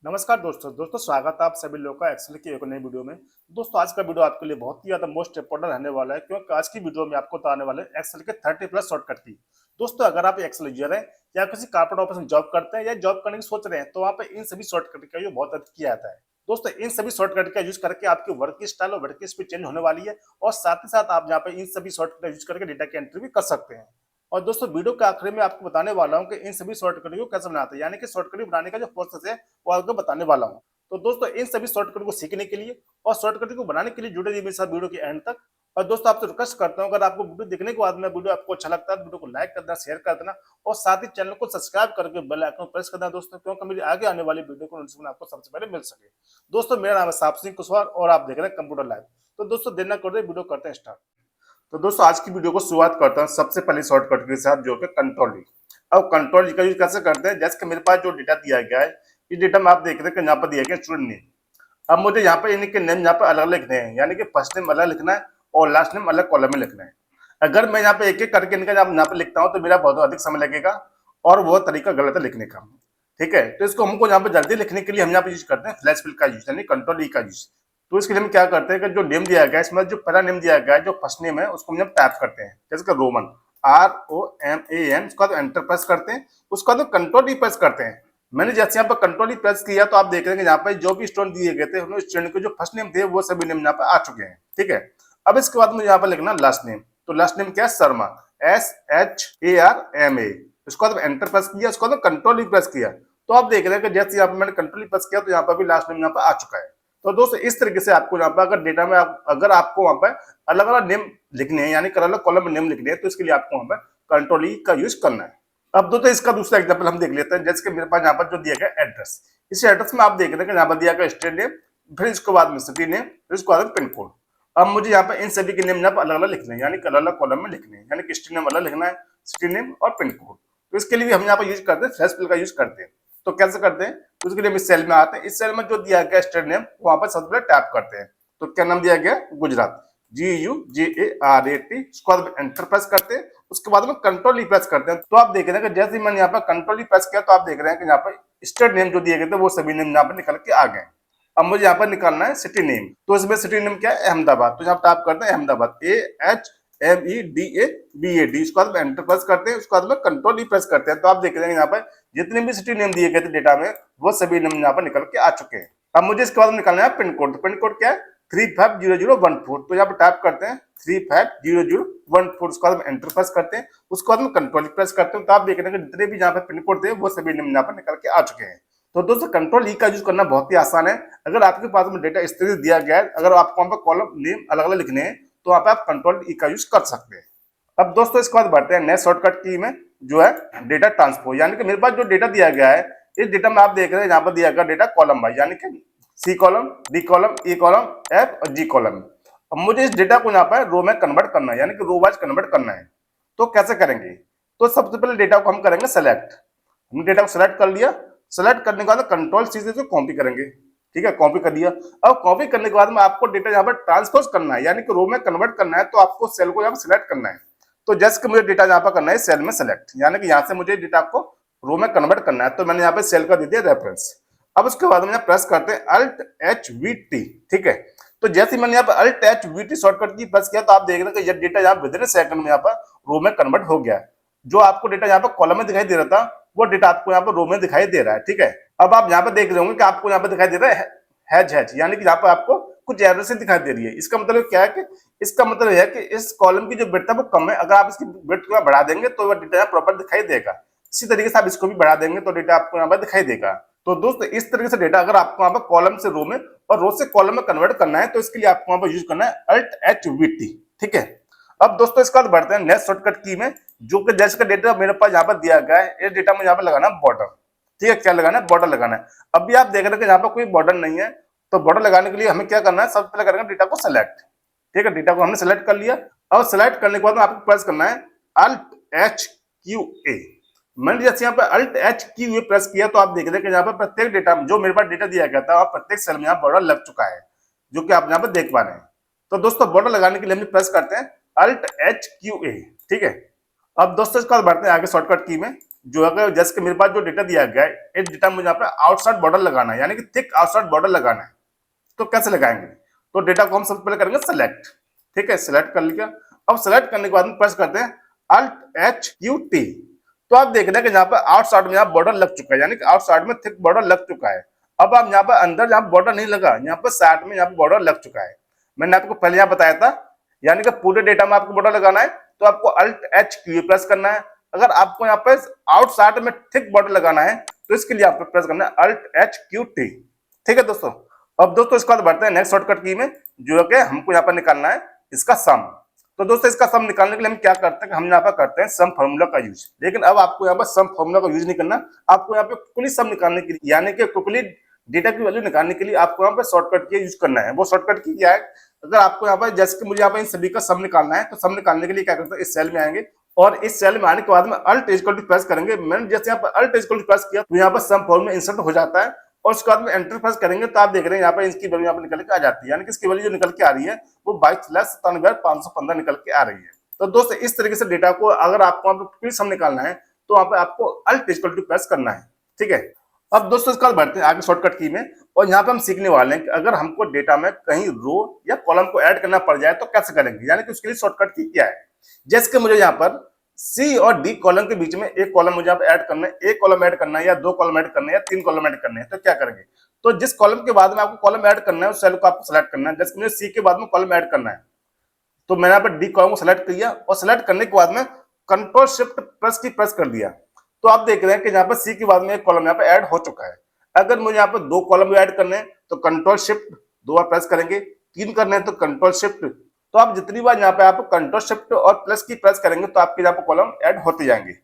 नमस्कार दोस्तों स्वागत है आप सभी लोगों का एक्सेल की एक नई वीडियो में। दोस्तों आज का वीडियो आपके लिए बहुत ही ज्यादा मोस्ट इंपोर्टेंट रहने वाला है, क्योंकि आज की वीडियो में आपको बताने वाले एक्सेल के 30+ शॉर्टकट की। दोस्तों अगर आप एक्सेल यूजर हैं या किसी कॉर्पोरेट ऑफिस में जॉब करते हैं या जॉब करने की सोच रहे हैं, तो वहाँ पे इन सभी शॉर्टकट का यूज बहुत अधिक किया जाता है। दोस्तों इन सभी शॉर्टकट का यूज करके आपकी वर्क स्टाइल और वर्क स्पीड चेंज होने वाली है, और साथ ही साथ आप यहाँ पे इन सभी शॉर्टकट का यूज करके डेटा की एंट्री भी कर सकते हैं। और दोस्तों वीडियो के आखिर में आपको बताने वाला हूँ कि इन सभी शॉर्टकट को कैसे बनाते हैं, यानी कि शॉर्टकट बनाने का जो प्रोसेस है वो आपको बताने वाला हूँ। तो दोस्तों इन सभी शॉर्टकट को सीखने के लिए और शॉर्टकट को बनाने के लिए जुड़े रहिए मेरे साथ वीडियो के एंड तक। और दोस्तों आपसे रिक्वेस्ट करता हूं, अगर आपको वीडियो देखने के बाद में वीडियो आपको अच्छा लगता है तो वीडियो को लाइक कर देना, शेयर कर देना, और साथ ही चैनल को सब्सक्राइब करके बेल आइकन प्रेस कर देना दोस्तों, क्योंकि मेरी आगे आने वाली वीडियो को नोटिफिकेशन आपको सबसे पहले मिल सके। दोस्तों मेरा नाम है साप सिंह कुशवाहा और आप देख रहे हैं कंप्यूटर लाइव। तो दोस्तों देर न करते वीडियो करते हैं स्टार्ट। तो दोस्तों आज की वीडियो को शुरुआत करता हूँ सबसे पहले शॉर्टकट के साथ, जो कि कंट्रोल। अब कंट्रोल का यूज कैसे करते हैं, जैसे कि मेरे पास जो डेटा दिया गया है, इस डेटा में आप देख रहे हैं कि यहाँ पर दिया गया स्टूडेंट नेम। अब मुझे यहाँ पर इनके नेम यहाँ पर अलग अलग लिखने हैं, यानी कि फर्स्ट नेम अलग लिखना है और लास्ट नेम अलग कॉलम में लिखना है। अगर मैं यहाँ पे एक एक करके इनका यहाँ पे लिखता हूँ तो मेरा बहुत अधिक समय लगेगा और वो तरीका गलत है लिखने का। ठीक है, तो इसको हमको यहाँ पे जल्दी लिखने के लिए हम यहाँ पे यूज करते हैं फ्लैश फिल का यूज, यानी कंट्रोल ई का यूज। तो इसके लिए हम क्या करते हैं कि जो नेम दिया गया है, इसमें जो पहला नेम दिया गया है, जो फर्स्ट नेम है, उसको हम टाइप करते हैं, जैसे कि रोमन ROMAN। उसके बाद एंटर प्रेस करते हैं, उसके बाद कंट्रोल ई प्रेस करते हैं। मैंने जैसे यहाँ पर कंट्रोल ई प्रेस किया तो आप देख रहे हैं कि यहाँ पर जो भी स्टूडेंट दिए गए थे, उन्होंने स्टूडेंट के जो फर्स्ट नेम थे वो सभी नेम यहाँ पर आ चुके हैं। ठीक है, अब इसके बाद मुझे यहाँ पर लिखना लास्ट नेम। तो लास्ट नेम क्या है, शर्मा, SHARMA। उसके बाद एंटर प्रेस किया, उसके बाद कंट्रोल ई प्रेस किया, तो आप देख रहे हैं कि जैसे यहाँ पर मैंने कंट्रोल ई प्रेस किया तो यहाँ पर भी लास्ट नेम यहाँ पर आ चुका है। तो दोस्तों इस तरीके से आपको यहाँ पर अगर डेटा में अगर आपको वहां पर अलग अलग नेम लिखने हैं, यानी अलग अलग कॉलम में नेम लिखने हैं, तो इसके लिए आपको वहां पर कंट्रोल ई का यूज करना है। अब दोस्तों इसका दूसरा एग्जांपल हम देख लेते हैं, जैसे कि मेरे पास यहाँ पर जो दिया गया एड्रेस, इस एड्रेस में आप देख रहे हैं कि यहाँ पर दिया गया स्टेट नेम, फिर इसके बाद में सिटी नेम, फिर इसके बाद पिन कोड। अब मुझे यहाँ पर इन सभी के नेम यहाँ पर अलग अलग लिखने हैं, यानी अलग अलग कॉलम में लिखने हैं, यानी कि स्टेट नेम अलग लिखना है, सिटी नेम और पिन कोड। तो इसके लिए भी हम यहाँ पर यूज करते हैं फ्लैश फिल का यूज करते हैं। तो कैसे करते हैं, तो उसके लिए हम इस सेल में आते हैं, इस सेल में जो दिया गया स्टेट नेम वहां पर सबसे पहले टैप करते हैं। तो क्या नाम दिया गया, गुजरात, GUJARAT। उसके बाद एंटर प्रेस करते हैं, उसके बाद में कंट्रोल ई प्रेस करते हैं। तो आप देख रहे हैं कि जैसे मैंने यहाँ पर कंट्रोल ई प्रेस किया तो आप देख रहे हैं कि यहाँ पर स्टेट नेम जो दिए गए थे वो सभी नेम यहाँ पर निकल के आ गए। अब मुझे यहाँ पर निकालना है सिटी नेम, तो इसमें सिटी नेम क्या है, अहमदाबाद। तो यहाँ टाइप करते हैं अहमदाबाद, AHMEDABAD। उसके बाद एंटर प्रेस करते हैं, उसके बाद में कंट्रोल ई प्रेस करते हैं। तो आप देख रहे हैं यहाँ पर जितने भी सिटी नेम दिए गए थे डेटा में वो सभी नेम यहाँ पर निकल के आ चुके हैं। अब मुझे इसके बाद निकालना है पिन कोड। तो पिन कोड क्या है, 350014। तो यहाँ पर टाइप करते हैं 350014। उसके बाद एंटर प्रेस करते हैं, उसके बाद में कंट्रोल प्रेस करते हैं। तो आप देख रहे हैं कि जितने भी यहाँ पर पिन कोड थे वो सभी नेम यहाँ पर निकल के आ चुके हैं। तो दोस्तों कंट्रोल ई का यूज करना बहुत ही आसान है। अगर आपके पास में डेटा इस तरह से दिया गया है, अगर आपको वहां पर कॉलम नेम अलग अलग लिखने हैं, तो वहां पर आप कंट्रोल ई का यूज कर सकते हैं। अब दोस्तों इसके बाद बढ़ते हैं नेक्स्ट शॉर्टकट की में, जो है डेटा ट्रांसपोज। यानी कि मेरे पास जो डेटा दिया गया है, इस डेटा में आप देख रहे हैं यहाँ पर दिया गया डेटा कॉलम वाइज, यानी कि C column, D column, E column, F और G कॉलम। अब मुझे इस डेटा को यहाँ पर रो में कन्वर्ट करना है, यानी कि रो वाइज कन्वर्ट करना है। तो कैसे करेंगे, तो सबसे पहले डेटा को हम करेंगे सेलेक्ट। हमने डेटा को सेलेक्ट कर लिया, सेलेक्ट करने के बाद कंट्रोल C से कॉपी करेंगे। ठीक है, कॉपी कर दिया। अब कॉपी करने के बाद में आपको डेटा यहाँ पर ट्रांसपोज करना है, यानी कि रो में कन्वर्ट करना है। तो आपको सेल को यहाँ पर सिलेक्ट करना है। तो जैसे कि मुझे डेटा यहाँ पर करना है सेल में सेलेक्ट, यानी कि यहाँ से मुझे डेटा को रो में कन्वर्ट करना है। तो मैंने यहाँ पे सेल का दे दिया रेफरेंस। अब उसके बाद में प्रेस करते हैं Alt+H+V+T। ठीक है, तो जैसे मैंने यहाँ पर Alt+H+V+T शॉर्टकट की प्रेस किया तो आप देख रहे हैं कि ये डेटा यहाँ विदिन सेकंड में यहाँ पर रो में कन्वर्ट हो गया है। जो आपको डेटा यहाँ पर कॉलम में दिखाई दे रहा था वो डेटा आपको यहाँ पर रो में दिखाई दे रहा है। ठीक है, अब आप यहाँ पर देख रहे होंगे कि आपको यहाँ पर दिखाई दे रहा है हैज, यानी कि यहाँ पर आपको कुछ एरर से दिखाई दे रही है। इसका मतलब क्या है कि इसका मतलब है कि इस कॉलम की जो विड्थ है वो कम है। अगर आप इसकी विड्थ को बढ़ा देंगे तो वो डेटा यहाँ प्रॉपर दिखाई देगा। इसी तरीके से आप इसको भी बढ़ा देंगे तो डेटा आपको यहाँ पर दिखाई देगा। तो दोस्तों इस तरीके से डेटा अगर आपको यहाँ पर कॉलम से रो में और रो से कॉलम में कन्वर्ट करना है तो इसके लिए आपको यहाँ पर यूज करना है Alt+H+V+T। ठीक है, अब दोस्तों इसके बाद बढ़ते हैं नेक्स्ट शॉर्टकट की में, जो कि जैसे का डेटा मेरे पास यहाँ पर दिया गया है, ये डेटा में यहाँ पर लगाना है बॉर्डर। ठीक है, क्या लगाना है, बॉर्डर लगाना है। अभी आप देख रहे हैं कि यहाँ पर कोई बॉर्डर नहीं है, तो बॉर्डर लगाने के लिए हमें क्या करना है, सबसे पहले करेंगे डेटा को सेलेक्ट। ठीक है, डेटा को हमने सेलेक्ट कर लिया। अब सेलेक्ट करने के बाद आपको प्रेस करना है Alt+H+QA। मैंने जैसे यहाँ पे Alt+H+QA प्रेस किया तो आप देख रहे हैं कि यहाँ पर प्रत्येक डेटा जो मेरे पास डेटा दिया गया था और प्रत्येक सेल में यहाँ बॉर्डर लग चुका है, जो कि आप यहाँ पर देख पा रहे हैं। तो दोस्तों बॉर्डर लगाने के लिए हम प्रेस करते हैं Alt+H+QA। ठीक है, अब दोस्तों इसके बाद बढ़ते हैं आगे शॉर्टकट की में, जो अगर जैसे कि मेरे पास जो डेटा दिया गया है, इस डेटा मुझे यहाँ पे आउटसाइड बॉर्डर लगाना है, यानी कि थिक आउटसाइड बॉर्डर लगाना है। तो कैसे लगाएंगे? तो डेटा को हम सबसे पहले करेंगे सेलेक्ट। ठीक है, सेलेक्ट कर लिया। अब सेलेक्ट करने के बाद में प्रेस करते हैं अल्ट एच क्यू टी। तो आप देख रहे हैं कि यहाँ पे आउटसाइड में यहाँ बॉर्डर लग चुका है, यानी कि आउटसाइड में थिक बॉर्डर लग चुका है। अब आप यहाँ पे अंदर यहाँ बॉर्डर नहीं लगा, यहाँ पे साइड में यहाँ पे बॉर्डर लग चुका है। मैंने आपको पहले यहाँ बताया था, यानी कि पूरे डेटा में आपको बॉर्डर लगाना है तो आपको अल्ट एच क्यू प्रेस करना है। अगर आपको यहाँ पे आउटसाइड में थिक बॉर्डर लगाना है तो इसके लिए आपको प्रेस करना है अल्ट एच क्यू टी। ठीक है दोस्तों। अब दोस्तों इसके बाद बढ़ते हैं नेक्स्ट शॉर्टकट की में, जो कि हमको यहाँ पर निकालना है इसका सम। तो दोस्तों इसका सम निकालने के लिए हम क्या करते हैं, हम यहाँ पर करते हैं सम फार्मूला का यूज। लेकिन अब आपको यहाँ पर सम फार्मूला का यूज नहीं करना, आपको यहाँ पे कुकली सम निकालने के लिए, यानी कि कुकली डेटा की वैल्यू निकालने के लिए आपको यहाँ पे शॉर्टकट की यूज करना है। वो शॉर्टकट की क्या है, अगर आपको यहाँ पर जैसे कि मुझे यहाँ पर इन सभी का सम निकालना है, तो सम निकालने के लिए क्या करते हैं, इस सेल में आएंगे और इस सेल में आने के बाद में अल्ट इक्वल टू प्रेस करेंगे। मैंने जैसे यहाँ पर अल्ट इक्वल टू प्रेस किया तो यहाँ पर सम फॉर्मूला इंसर्ट हो जाता है और उसके बाद में एंटर प्रेस करेंगे तो आप देख रहे हैं यहाँ पर इसकी वैल्यू यहाँ पर निकल के आ जाती है, यानी कि इसकी वैल्यू जो निकल के आ रही है वो 22,97,515 निकल के आ रही है। तो दोस्तों इस तरीके से डेटा को अगर आपको वहां पर सम निकालना है तो वहां पे आपको अल्ट इक्वल टू प्रेस करना है। ठीक है। अब दोस्तों इसका बढ़ते हैं आगे शॉर्टकट की में, और यहाँ पे हम सीखने वाले हैं कि अगर हमको डेटा में कहीं रो या कॉलम को ऐड करना पड़ जाए तो कैसे करेंगे, यानी कि उसके लिए शॉर्टकट की क्या है। जैसे कि मुझे यहाँ पर सी और डी कॉलम के बीच में एक कॉलम मुझे यहाँ पे ऐड करना है, एक कॉलम ऐड करना है या दो कॉलम ऐड करना है या तीन कॉलम ऐड करने हैं, तो क्या करेंगे, तो जिस कॉलम के बाद में आपको कॉलम ऐड करना है उस सेल को आपको सेलेक्ट करना है। जैसे मुझे सी के बाद में कॉलम ऐड करना है तो मैंने यहाँ पर डी कॉलम को सेलेक्ट किया और सेलेक्ट करने के बाद में कंट्रोल शिफ्ट प्लस की प्रेस कर दिया। तो आप देख रहे हैं कि यहाँ पर सी के बाद में एक कॉलम यहाँ पे ऐड हो चुका है। अगर मुझे यहाँ पर दो कॉलम ऐड करने हैं तो कंट्रोल शिफ्ट दो बार प्रेस करेंगे, तीन करने हैं तो कंट्रोल शिफ्ट। तो आप जितनी बार यहाँ पे आप कंट्रोल शिफ्ट और प्लस की प्रेस करेंगे तो आपके यहाँ पे कॉलम ऐड होते जाएंगे।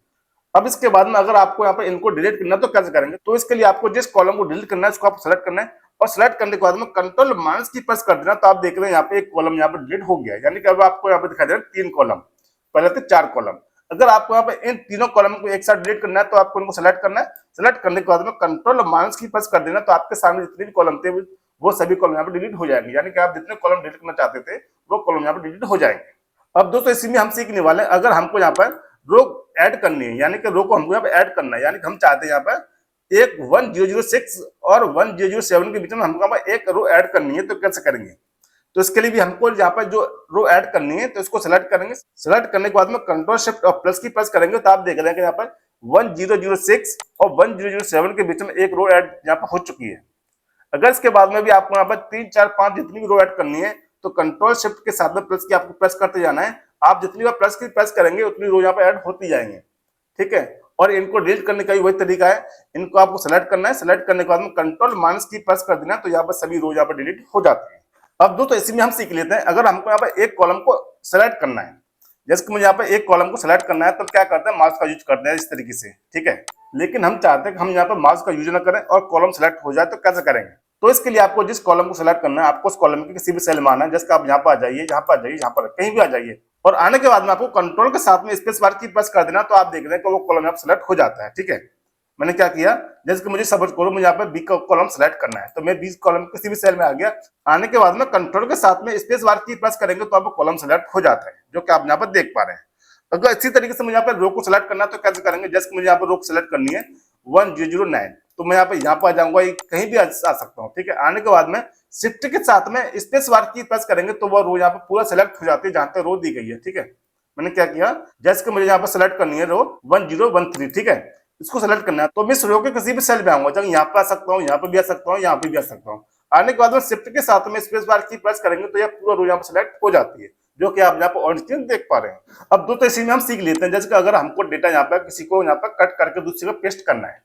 अब इसके बाद में अगर आपको यहाँ पे इनको डिलीट करना है तो कैसे करेंगे, तो इसके लिए आपको जिस कॉलम को डिलीट करना है उसको आपको सेलेक्ट करना है और सेलेक्ट करने के बाद में कंट्रोल माइनस की प्रेस कर देना। तो आप देख रहे हैं यहाँ पे एक कॉलम यहाँ पे डिलीट हो गया, यानी कि अब आपको यहाँ पे दिखाई दे रहा है तीन कॉलम, पहले थे चार कॉलम। अगर आपको यहाँ पे इन तीनों कॉलम को एक साथ डिलीट करना है तो आपको इनको सेलेक्ट करना है, सेलेक्ट करने के बाद में कंट्रोल माइनस की प्रेस कर देना। तो आपके सामने जितने भी कॉलम थे वो सभी कॉलम यहाँ पे डिलीट हो जाएंगे, यानी कि आप जितने कॉलम डिलीट करना चाहते थे वो कॉलम यहाँ पे डिलीट हो जाएंगे। अब दोस्तों इसी में हम सीखने वाले हैं, अगर हमको यहाँ पर रो ऐड करनी है, यानी कि रो को हमको यहाँ पे ऐड करना है, यानी कि हम चाहते हैं यहाँ पर एक 1006 और 1007 के बीच में हमको एक रो ऐड करनी है, तो कैसे करेंगे, तो इसके लिए भी हमको यहाँ पर जो रो ऐड करनी है तो इसको सेलेक्ट करेंगे। सेलेक्ट करने के बाद में कंट्रोल शिफ्ट और प्लस की प्रेस करेंगे तो आप देख रहे हैं कि यहाँ पर 1006 और 1007 के बीच में एक रो ऐड यहाँ पर हो चुकी है। अगर इसके बाद में भी आपको यहाँ पर 3 4 5 जितनी भी रो ऐड करनी है तो कंट्रोल शिफ्ट के साथ में प्लस की आपको प्रेस करते जाना है। आप जितनी बार प्लस की प्रेस करेंगे उतनी रो यहाँ पे ऐड होती जाएंगे। ठीक है। और इनको डिलीट करने का भी वही तरीका है, इनको आपको सेलेक्ट करना है, सेलेक्ट करने के बाद में कंट्रोल माइनस की प्रेस कर देना तो यहाँ पर सभी रो यहाँ पर डिलीट हो जाती है। अब दोस्तों इसी में हम सीख लेते हैं, अगर हमको यहाँ पर एक कॉलम को सेलेक्ट करना है, जैसे कि मुझे यहाँ पर एक कॉलम को सेलेक्ट करना है तो क्या करते हैं, माउस का यूज करते हैं इस तरीके से। ठीक है। लेकिन हम चाहते हैं कि हम यहाँ पर माउस का यूज ना करें और कॉलम सेलेक्ट हो जाए, तो कैसे करेंगे, तो इसके लिए आपको जिस कॉलम को सेलेक्ट करना है आपको उस कॉलम के किसी भी सेल में आना है। जैसे आप यहाँ पर आ जाइए, यहाँ पर आ जाइए, यहाँ पर कहीं भी आ जाइए और आने के बाद में आपको कंट्रोल के साथ में स्पेस बार की प्रेस कर देना तो आप देख रहे हैं कि वो कॉलम यहाँ सेलेक्ट हो जाता है। ठीक है। मैंने क्या किया, जैसे कि मुझे सपोज करो मुझे यहाँ पर बी का कॉलम सेलेक्ट करना है तो मैं बी कॉलम किसी भी सेल में आ गया, आने के बाद में कंट्रोल के साथ में स्पेस बार की प्रेस करेंगे तो आपको कॉलम सेलेक्ट हो जाता है, जो कि आप यहाँ पर देख पा रहे हैं। अगर इसी तरीके से मुझे यहाँ पर रो को सेलेक्ट करना है तो कैसे करेंगे, जैसे कि मुझे यहाँ पर रो को सेलेक्ट करनी है 1009 तो मैं यहाँ पर आ जाऊंगा, कहीं भी आ सकता हूँ। ठीक है। आने के बाद में शिफ्ट के साथ में स्पेस बार की प्रेस करेंगे तो वो रो यहाँ पर पूरा सेलेक्ट हो जाती है जहां तक रो दी गई है। ठीक है। मैंने क्या किया, जैसे कि मुझे यहाँ पर सेलेक्ट करनी है रो 1013, ठीक है, इसको सेलेक्ट करना है तो मैं इस रो के किसी भी सेल में आऊंगा, चाहे यहाँ पे आ सकता हूँ, यहाँ पे भी आ सकता हूँ, यहाँ पे भी आ सकता हूँ। आने के बाद में शिफ्ट के साथ में स्पेस बार की प्रेस करेंगे तो यह पूरा रो यहाँ पर सेलेक्ट हो जाती है, जो कि आप यहाँ पर ऑन स्क्रीन देख पा रहे हैं। अब दोस्तों इसी में हम सीख लेते हैं, जैसे कि अगर हमको डेटा यहाँ पर किसी को यहाँ पर कट करके दूसरे को पेस्ट करना है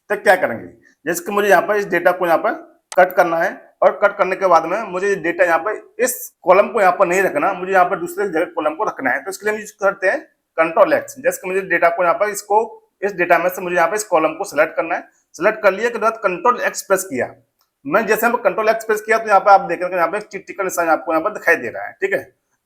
तो क्या करेंगे, जैसे कि मुझे यहाँ पर इस डेटा को यहाँ पर कट करना है और कट करने के बाद में मुझे डेटा यहाँ पर इस कॉलम को यहाँ पर नहीं रखना, मुझे यहाँ पर दूसरे जगह कॉलम को रखना है। तो इसके लिए हम यूज करते हैं कंट्रोल एक्स। जैसे कि मुझे डेटा को यहाँ पर इसको इस डेटा में से मुझे यहाँ पे इस कॉलम को सिलेक्ट करना है, सिलेक्ट कर लिया के बाद कंट्रोल एक्स प्रेस किया। मैं जैसे यहाँ पर कंट्रोल एक्स प्रेस किया तो यहाँ पे आप देख रहे हैं यहाँ पे एक चिट्ठी का निशान आपको यहाँ पर दिखाई दे रहा है। ठीक है।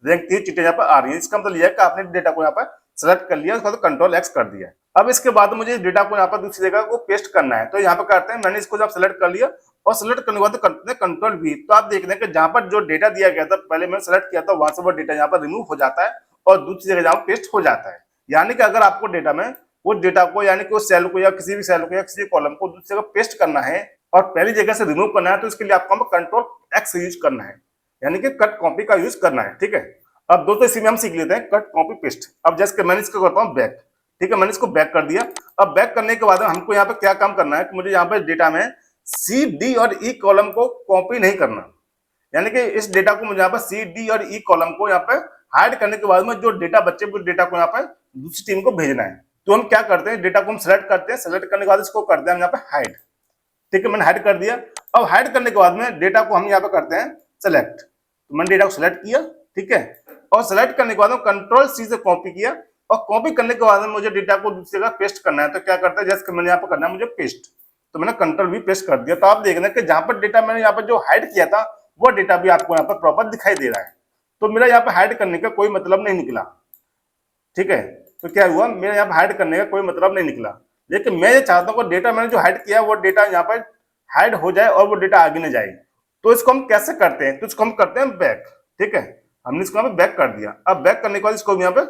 रैंक 3 चिट्ठी यहाँ पर आ रही है, इसका मतलब यह है कि आपने डेटा को यहाँ पर सिलेक्ट कर लिया, उसके बाद कंट्रोल एक्स कर दिया। अब इसके बाद मुझे डेटा को यहाँ पर दूसरी जगह को पेस्ट करना है, तो यहाँ पर करते हैं मैंने इसको जब सेलेक्ट कर लिया और सेलेक्ट करने के बाद करते हैं कंट्रोल वी। तो आप देख रहे हैं कि जहां पर जो डेटा दिया गया था पहले मैंने सेलेक्ट किया था वहां से वो डेटा यहाँ पर रिमूव हो जाता है और दूसरी जगह जहाँ पेस्ट हो जाता है। यानी कि अगर आपको डेटा में उस डेटा को यानी कि उस सेल को या किसी भी सेल को या किसी कॉलम को दूसरी जगह पेस्ट करना है और पहली जगह से रिमूव करना है, तो इसके लिए आपको कंट्रोल एक्स यूज करना है, यानी कि कट कॉपी का यूज करना है। ठीक है, अब दोस्तों इसी में हम सीख लेते हैं कट कॉपी पेस्ट। अब जैसे मैंने इसको करता हूँ बैक। ठीक है, मैंने इसको बैक कर दिया। अब बैक करने के बाद हमको यहाँ पे क्या काम करना है कि मुझे यहाँ पे डेटा में सी, डी और ई कॉलम को कॉपी नहीं करना, यानी कि इस डेटा को मुझे यहाँ पर सी, डी और ई कॉलम को यहाँ पे हाइड करने के बाद में जो डेटा बचे उस डेटा को यहाँ पे दूसरी टीम को भेजना है। तो हम क्या करते हैं, डेटा को हम सेलेक्ट करते हैं, सेलेक्ट करने के बाद इसको करते हैं हम यहाँ पे हाइड। ठीक है, मैंने हाइड कर दिया। अब हाइड करने के बाद में डेटा को हम यहाँ पे करते हैं सेलेक्ट। तो मैंने डेटा को सेलेक्ट किया। ठीक है, और सेलेक्ट करने के बाद कंट्रोल सी से कॉपी किया, और कॉपी करने के बाद में मुझे डेटा को दूसरी जगह पेस्ट करना है। तो क्या करता है, जैसे मैंने यहाँ पे करना है मुझे पेस्ट, तो मैंने कंट्रोल भी पेस्ट कर दिया। तो आप देख रहे हैं कि जहां पर डेटा मैंने यहाँ पर जो हाइड किया था वो डेटा भी आपको यहाँ पर प्रॉपर दिखाई दे रहा है। तो मेरा यहाँ पे हाइड करने का कोई मतलब नहीं निकला। ठीक है, तो क्या हुआ, मेरे यहाँ पे हाइड करने का कोई मतलब नहीं निकला। लेकिन मैं ये चाहता हूँ डेटा मैंने जो हाइड किया वो डेटा यहाँ पर हाइड हो जाए और वो डेटा आगे न जाए। तो इसको हम कैसे करते हैं, तो इसको हम करते हैं बैक। ठीक है, हमने इसको यहाँ पे बैक कर दिया। अब बैक करने के बाद इसको यहाँ पे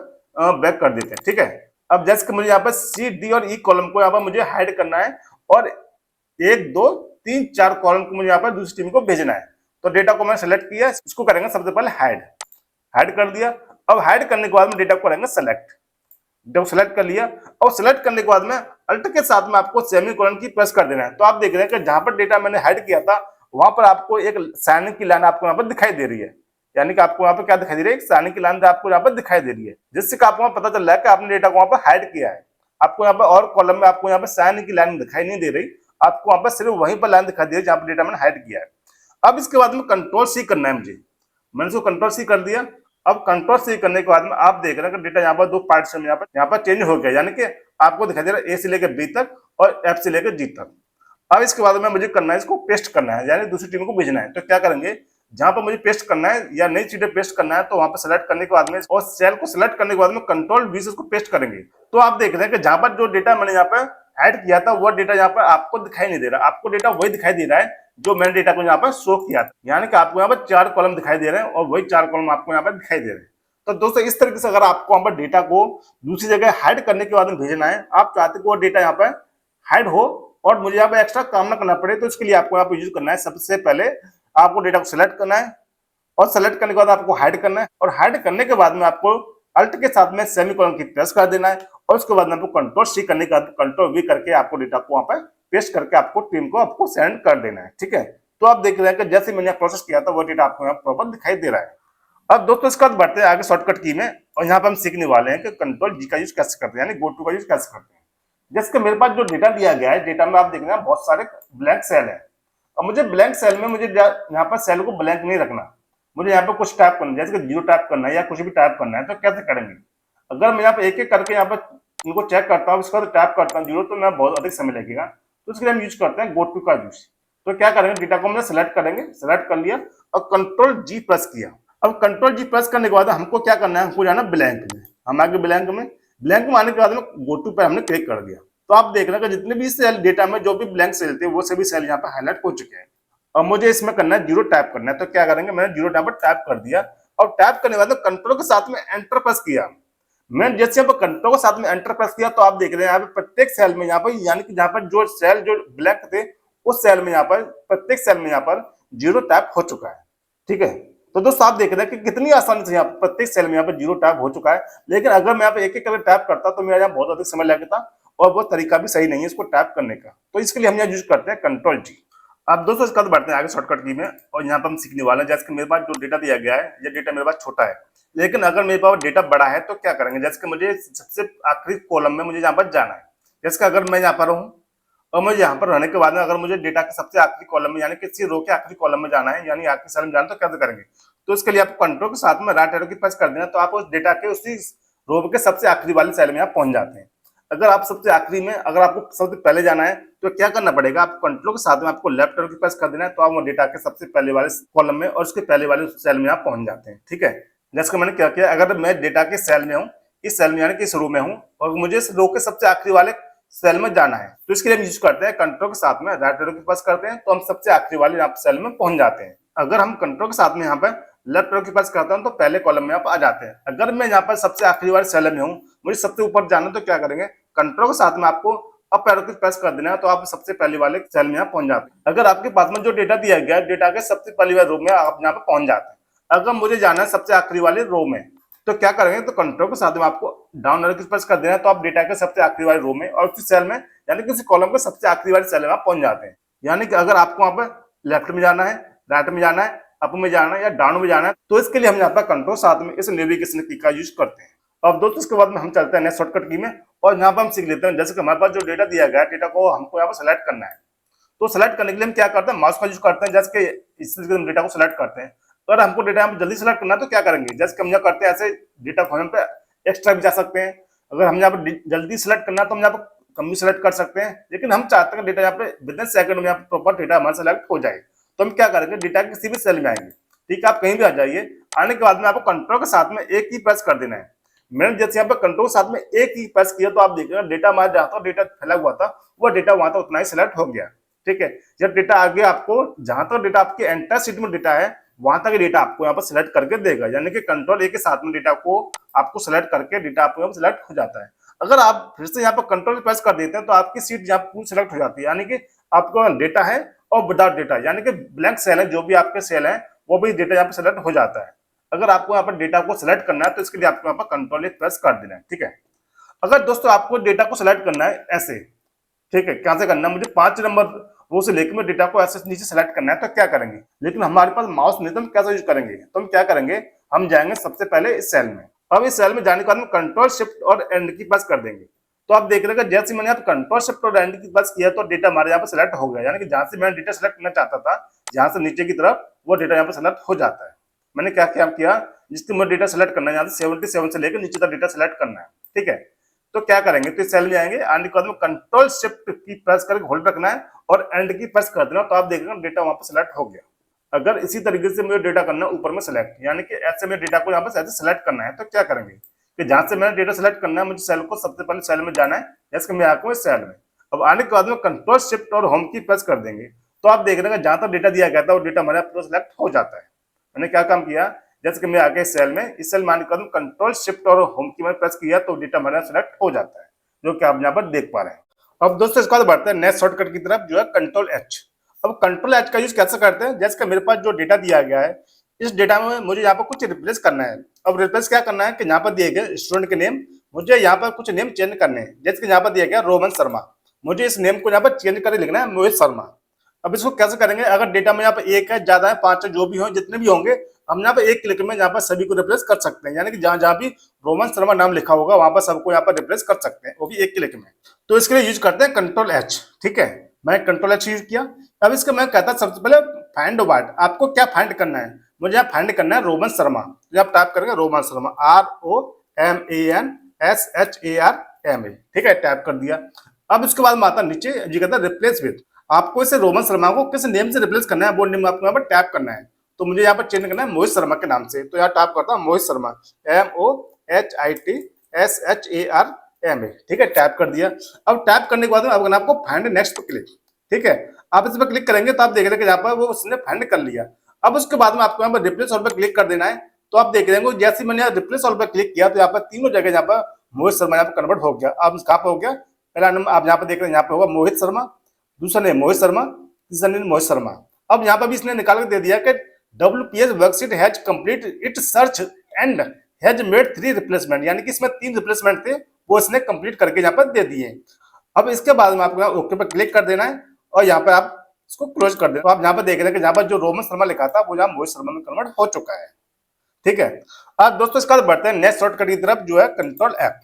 बैक कर देते हैं। ठीक है, अब जैसे कि मुझे यहाँ पर सी, डी और ई कॉलम को यहाँ पर मुझे हाइड करना है और 1, 2, 3, 4 कॉलम को मुझे यहाँ पर दूसरी टीम को भेजना है। तो डेटा को मैंने सेलेक्ट किया, इसको करेंगे सबसे पहले हाइड। हाइड कर दिया। अब हाइड करने के बाद में डेटा को करेंगे सेलेक्ट। जब सेलेक्ट कर लिया और सेलेक्ट करने के बाद में अल्ट के साथ में आपको सेमीकोलन की प्रेस कर देना है। तो आप देख रहे हैं कि जहां पर डेटा मैंने हाइड किया था वहां पर आपको एक साइनिंग की लाइन आपको यहाँ पर दिखाई दे रही है, यानी कि आपको यहाँ पर क्या दिखाई दे रही है, एक साइनिंग की लाइन आपको यहाँ पर दिखाई दे रही है, जिससे कि आपको पता चल रहा है कि आपने डेटा को वहां पर हाइड किया है। आपको यहाँ पर और कॉलम में आपको यहाँ पर साइनिंग की लाइन दिखाई नहीं दे रही, आपको वहां पर सिर्फ वहीं पर लाइन दिखाई दे रही है जहां पर डेटा मैंने हाइड किया है। अब इसके बाद में कंट्रोल सी करना है मुझे, मैंने इसको कंट्रोल सी कर दिया। अब कंट्रोल सी करने के बाद में आप देख रहे हैं कि डेटा यहाँ पर दो पार्ट्स में यहाँ पर चेंज हो गया, यानी कि आपको दिखाई दे रहा है ए से लेकर बी तक और एफ से लेकर जी तक। अब इसके बाद में मुझे करना है, इसको पेस्ट करना है, यानी दूसरी टीम को भेजना है। तो क्या करेंगे, जहां पर मुझे पेस्ट करना है या नई चीजें पेस्ट करना है तो वहां पर सेलेक्ट करने के बाद में और सेल को सेलेक्ट करने के बाद में कंट्रोल वी से उसको पेस्ट करेंगे। तो आप देख रहे हैं कि जहां पर जो डेटा मैंने यहाँ पर ऐड किया था वो डेटा यहाँ पर आपको दिखाई नहीं दे रहा, आपको डेटा वही दिखाई दे रहा है जो मैंने डेटा को यहाँ पर शो किया था, यानी कि आपको यहाँ पर 4 कॉलम दिखाई दे रहे हैं और वही 4 कॉलम आपको यहाँ पर दिखाई दे रहे हैं। तो दोस्तों इस तरीके से अगर आपको यहाँ पर डेटा को दूसरी जगह हाइड करने के बाद में भेजना है, आप चाहते हो वो डेटा यहाँ पर हाइड हो और मुझे यहाँ पर एक्स्ट्रा काम ना करना पड़े, तो इसके लिए आपको यहाँ पर यूज करना है, सबसे पहले आपको डेटा को सिलेक्ट करना है और सेलेक्ट करने के बाद आपको हाइड करना है और हाइड करने के बाद में आपको अल्ट के साथ में सेमीकोलन की प्रेस कर देना है और उसके बाद में आपको कंट्रोल सी करने के बाद कंट्रोल वी करके आपको डेटा को वहां पर पेस्ट करके आपको टीम को आपको सेंड कर देना है। ठीक है, तो आप देख रहे हैं कि जैसे मैंने प्रोसेस किया था वो डेटा आपको यहाँ प्रॉपर दिखाई दे रहा है। अब दोस्तों इसके बाद बढ़ते हैं आगे शॉर्टकट की में और यहाँ पर हम सीखने वाले हैं कि कंट्रोल जी का यूज कैसे करते हैं, यानी गो टू का यूज कैसे करते हैं। जैसे मेरे पास जो डेटा दिया गया है, डेटा में आप देख रहे हैं बहुत सारे ब्लैंक सेल है और मुझे ब्लैंक सेल में मुझे यहाँ पर सेल को ब्लैंक नहीं रखना, मुझे यहाँ पे कुछ टाइप करना है, जैसे कि जीरो टाइप करना है या कुछ भी टाइप करना है। तो कैसे करेंगे, अगर मैं यहाँ पे एक एक करके यहाँ पर इनको चेक करता हूँ, उसके बाद टाइप करता हूँ जीरो, तो मैं बहुत अधिक समय लगेगा। तो उसके लिए हम यूज करते हैं गो टू का यूज। तो क्या करेंगे, डेटा को हमने सेलेक्ट करेंगे, सेलेक्ट कर लिया और कंट्रोल जी प्रेस किया। अब कंट्रोल जी प्रेस करने के बाद हमको क्या करना है, हमको जाना ब्लैंक में। हम आगे ब्लैंक में आने के बाद में गो टू पे हमने क्लिक कर दिया। तो आप देख रहे हैं कि जितने भी सेल डेटा में जो भी ब्लैंक सेल थे वो सभी सेल यहाँ पे हाईलाइट हो चुके हैं। और मुझे इसमें करना है जीरो टाइप करना है। तो क्या करेंगे, मैंने जीरो टाइप पर टाइप कर दिया और टाइप करने के बाद कंट्रोल के साथ में एंटर प्रेस किया। मैंने जैसे यहाँ पर कंट्रोल के साथ में एंटर प्रेस किया तो आप देख रहे हैं यहाँ पे प्रत्येक सेल में यहाँ पर, यानी कि जहां पर जो सेल जो ब्लैंक थे उस सेल में यहाँ पर प्रत्येक सेल में यहाँ पर जीरो टाइप हो चुका है। ठीक है, तो दोस्तों आप देख रहे हैं कि कितनी आसानी से यहाँ पर प्रत्येक सेल में यहाँ पर जीरो टाइप हो चुका है। लेकिन अगर मैं यहाँ पे एक एक करके टाइप करता तो मेरा यहाँ बहुत अधिक समय लगता और वो तरीका भी सही नहीं है इसको टाइप करने का। तो इसके लिए हम यहाँ यूज करते हैं कंट्रोल जी। अब दोस्तों इसका बढ़ते हैं आगे शॉर्टकट की में और यहाँ पर हम सीखने वाले हैं। जैसे कि मेरे पास जो डेटा दिया गया है ये डेटा मेरे पास छोटा है, लेकिन अगर मेरे पास डेटा बड़ा है तो क्या करेंगे, जैसे कि मुझे सबसे आखिरी कॉलम में मुझे यहाँ पर जाना है। जैसे कि अगर मैं यहाँ पर हूँ और मुझे यहाँ पर रहने के बाद में अगर मुझे डेटा के सबसे आखिरी कॉलम में यानी किसी रो के आखिरी कॉलम में जाना है, यानी आखिरी सेल में जाना, तो कैसे करेंगे, तो इसके लिए आपको कंट्रोल के साथ में राइट एरो की प्रेस कर देना। तो आप उस डेटा के उसी रो के सबसे आखिरी वाले सेल में आप पहुंच जाते हैं। अगर आप सबसे आखिरी में अगर आपको सबसे पहले जाना है तो क्या करना पड़ेगा, आप कंट्रोल के साथ में आपको लेफ्ट एरो की प्रेस कर देना है। तो आप वो डेटा के सबसे पहले वाले कॉलम में और उसके पहले वाले सेल में आप पहुंच जाते हैं। ठीक है, जैसे मैंने क्या किया, अगर मैं डेटा के सेल में हूँ, इस सेल में यानी कि इस रो में हूँ और मुझे इस रो के सबसे आखिरी वाले सेल में जाना है, तो इसके लिए हम यूज करते हैं कंट्रोल के साथ में राइट एरो की प्रेस करते हैं तो हम सबसे आखिरी वाले यहाँ सेल में पहुंच जाते हैं। अगर हम कंट्रोल के साथ में यहाँ पर लेफ्ट एरो की प्रेस करता हूँ तो पहले कॉलम में आप आ जाते हैं। अगर मैं यहाँ पर सबसे आखिरी वाले सेल में हूँ, मुझे सबसे ऊपर जाना, तो क्या करेंगे, कंट्रोल के साथ में आपको अप एरो की प्रेस कर देना है, तो आप सबसे पहले वाले सेल में यहाँ पहुंच जाते हैं। अगर आपके पास में जो डेटा दिया गया है, डेटा के सबसे पहले वाले रो में आप यहाँ पे पहुंच जाते हैं। अगर मुझे जाना है सबसे आखिरी वाले रो में, तो क्या करेंगे, तो कंट्रोल के साथ में आपको डाउन एरो की प्रेस कर देना है, तो आप डेटा के सबसे आखिरी वाले रो में और उसी सेल में यानी कि उसी कॉलम के सबसे आखिरी वाले सेल में आप पहुंच जाते हैं। यानी कि अगर आपको वहां पर लेफ्ट में जाना है, राइट में जाना है, अप में जाना है या डाउन में जाना है, तो इसके लिए हम यहाँ पर कंट्रोल साथ में इस नेविगेशन की का यूज करते हैं। अब दोस्तों इसके बाद में हम चलते हैं नेक्स्ट शॉर्टकट की में, और यहाँ पर हम सीख लेते हैं जैसे कि हमारे पास जो डेटा दिया गया है, डेटा को हमको यहाँ पर सेलेक्ट करना है। तो सेलेक्ट करने के लिए हम क्या करते हैं, माउस का यूज करते हैं, जैसे कि इस तरीके से हम डेटा को सेलेक्ट करते हैं। अगर हमको डेटा यहाँ पर जल्दी सेलेक्ट करना है तो क्या करेंगे, जैसे कि हम यहाँ करते हैं ऐसे डेटा को हम पे एक्स्ट्रा भी जा सकते हैं। अगर हम यहाँ पर जल्दी सेलेक्ट करना है तो हम यहाँ पर कम भी सेलेक्ट कर सकते हैं, लेकिन हम चाहते हैं डेटा यहाँ पे विद इन सेकंड में यहाँ पे प्रॉपर डेटा हमारा सेलेक्ट हो जाए। तो हम क्या करेंगे, डेटा के किसी भी सेल में आएंगे, ठीक है, आप कहीं भी आ जाइए। आने के बाद में आपको कंट्रोल के साथ में एक ही प्रेस कर देना है। मैंने जैसे यहाँ पे कंट्रोल के साथ में एक ही प्रेस किया तो आप देखिएगा डेटा हमारा जहाँ तक डेटा फैला हुआ था वो डेटा वहां तक उतना ही सिलेक्ट हो गया। ठीक है, जब डेटा आगे आपको जहां तक डेटा आपके एंटायर शीट में डेटा है वहां तक डेटा आपको यहाँ पर सिलेक्ट करके देगा, यानी कि कंट्रोल ए के साथ में डेटा को आपको सिलेक्ट करके डेटा आपको यहाँ पर सिलेक्ट हो जाता है। अगर आप फिर से यहाँ पर कंट्रोल प्रेस कर देते हैं तो आपकी सीट यहाँ पूरी सिलेक्ट हो जाती है, यानी कि आपका डेटा है और विदाउट डेटा, यानी कि ब्लैंक सेल है, जो भी आपके सेल है वो भी डेटा यहाँ पर सिलेक्ट हो जाता है। अगर आपको यहाँ पर डेटा को सिलेक्ट करना है तो इसके लिए आपको यहाँ पर कंट्रोल प्रेस कर देना है। ठीक है, अगर दोस्तों आपको डेटा को सिलेक्ट करना है ऐसे, ठीक है, कैसे करना है, मुझे 5 नंबर रो से लेकर डेटा को ऐसे नीचे सेलेक्ट करना है तो क्या करेंगे, लेकिन हमारे पास माउस नहीं तो हम कैसे यूज करेंगे, तो हम क्या करेंगे, हम जाएंगे सबसे पहले इस सेल में। अब इस सेल में जाने के बाद हम कंट्रोल शिफ्ट और एंड की प्रेस कर देंगे। तो आप देख रहे हैं जैसे मैंने यहाँ कंट्रोल शिफ्ट और एंड की प्रेस किया तो डेटा हमारे यहाँ पर सिलेक्ट हो गया, यानी कि जहां से मैंने डेटा सिलेक्ट करना चाहता था जहां से नीचे की तरफ वो डेटा यहाँ पर सिलेक्ट हो जाता है। मैंने क्या किया, जिसकी मुझे डेटा सेलेक्ट करना है यहाँ से 77 से लेकर नीचे तक डेटा सेलेक्ट करना है। ठीक है, तो क्या करेंगे, तो इस सेल में आएंगे, आने के बाद में कंट्रोल शिफ्ट की प्रेस करके होल्ड रखना है और एंड की प्रेस कर देना, तो आप देखेंगे डेटा वहां पर सेलेक्ट हो गया। अगर इसी तरीके से मुझे डेटा करना है ऊपर में सेलेक्ट, यानी कि ऐसे में डेटा को यहाँ पर ऐसे सेलेक्ट करना है, तो क्या करेंगे कि जहां से मैंने डेटा सेलेक्ट करना है मुझे सेल को सबसे पहले सेल में जाना है, जैसे मैं आऊँ इस सेल में। अब आने के बाद में कंट्रोल शिफ्ट और होम की प्रेस कर देंगे, तो आप देख रहे हैं जहां तक डेटा दिया गया था वो डेटा हमारे पूरा सेलेक्ट हो जाता है। मैंने क्या काम किया, जैसे कि मैं आगे इस सेल में, इस सेल में आने के बाद कंट्रोल शिफ्ट और होम की मैंने प्रेस किया तो डेटा हमारा सेलेक्ट हो जाता है, जो कि आप यहाँ पर देख पा रहे हैं। अब दोस्तों इसके बाद बढ़ते हैं नेक्स्ट शॉर्टकट की तरफ, जो है कंट्रोल एच। अब कंट्रोल एच का यूज कैसे करते हैं, जैसे कि मेरे पास जो डेटा दिया गया है इस डेटा में मुझे यहाँ पर कुछ रिप्लेस करना है। अब रिप्लेस क्या करना है कि यहाँ पर दिए गए स्टूडेंट के नेम, मुझे यहाँ पर कुछ नेम चेंज करने हैं। जैसे कि यहाँ पर दिया गया रोमन शर्मा, मुझे इस नेम को यहाँ पर चेंज करके लिखना है मोहित शर्मा। अब इसको कैसे करेंगे, अगर डेटा में यहाँ पर 1 है, ज्यादा है, 5 है, जो भी हो, जितने भी होंगे हम यहाँ पर एक क्लिक में यहाँ पर सभी को रिप्लेस कर सकते हैं, यानी कि जहां जहां भी रोमन शर्मा नाम लिखा होगा वहां पर सबको यहाँ पर रिप्लेस कर सकते हैं, वो भी एक क्लिक में। तो इसके लिए यूज करते हैं कंट्रोल एच। ठीक है, मैं कंट्रोल एच यूज किया। अब इसका मैं कहता सबसे पहले फाइंड वर्ड, आपको क्या फाइंड करना है, मुझे यहाँ फाइंड करना है रोमन शर्मा। आप टाइप करेंगे रोमन शर्मा, ROMANSHARMA। ठीक है, टाइप कर दिया। अब इसके बाद माता नीचे जी कहता है रिप्लेस विद, आपको इसे रोमन शर्मा को किस नेम से रिप्लेस करना है वो नेम आपको यहाँ पर टैप करना है। तो मुझे यहाँ पर चेंज करना है मोहित शर्मा के नाम से, तो यहाँ टाइप करता हूँ मोहित शर्मा, MOHITSHARMA। ठीक है, टैप कर दिया। अब टैप करने के बाद अब आपको फाइंड नेक्स्ट पर क्लिक, ठीक है, आप इस पर क्लिक करेंगे तो आप देख रहे हैं यहाँ पर वो उसने फाइंड कर लिया। अब उसके बाद में आपको यहाँ पर रिप्लेस ऑल पर क्लिक कर देना है। तो आप देख रहे हैं जैसे मैंने यहाँ रिप्लेस ऑल पर क्लिक किया तो यहाँ पर तीनों जगह यहाँ पर मोहित शर्मा यहाँ पर कन्वर्ट हो गया। अब कहाँ पर हो गया, पहला नंबर आप यहाँ पर देख रहे हैं यहाँ पे होगा मोहित शर्मा, दूसरा नेम मोहित शर्मा, तीसरा नेम मोहित शर्मा। अब यहाँ पर भी इसने निकाल के दे दिया कि WPS worksheet has complete it search and has made 3 replacement, यानी कि इसमें 3 रिप्लेसमेंट थे वो इसने कंप्लीट करके यहाँ पर दे दिए। अब इसके बाद में आपको ओके पर क्लिक कर देना है और यहाँ पर आप इसको क्लोज कर देना। तो आप यहाँ पर देख रहे हैं कि यहाँ पर जो रोमन शर्मा लिखा था वो यहाँ मोहित शर्मा में कन्वर्ट हो चुका है। ठीक है, अब दोस्तों इसका बढ़ते हैं नेक्स्ट शॉर्टकट की तरफ, जो है कंट्रोल ऐप।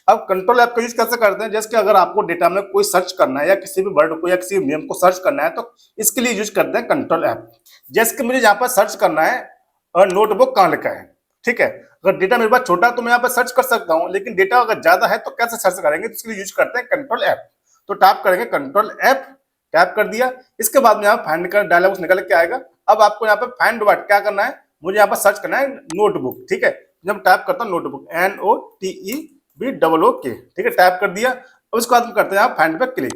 अब कंट्रोल ऐप का यूज कैसे करते हैं, जैसे कि अगर आपको डेटा में कोई सर्च करना है या किसी भी वर्ड को या किसी नेम को सर्च करना है तो इसके लिए यूज करते हैं कंट्रोल ऐप। जैसे कि मुझे यहाँ पर सर्च करना है और नोटबुक कहाँ लिखा है। ठीक है, अगर डेटा मेरे पास छोटा तो मैं यहाँ पर सर्च कर सकता हूँ, लेकिन डेटा अगर ज्यादा है तो कैसे सर्च करेंगे, तो इसके लिए यूज करते हैं कंट्रोल ऐप। तो टाइप करेंगे कंट्रोल ऐप, टैप कर दिया। इसके बाद में यहाँ फाइंड कर डायलॉग निकल के आएगा। अब आपको यहाँ पे फाइंड वर्ड क्या करना है, मुझे यहाँ पर सर्च करना है नोटबुक। ठीक है, जब टाइप करता हूँ नोटबुक NOTEBOOK, ठीक है, टाइप कर दिया। अब उसके बाद करते हैं फाइंड पे क्लिक।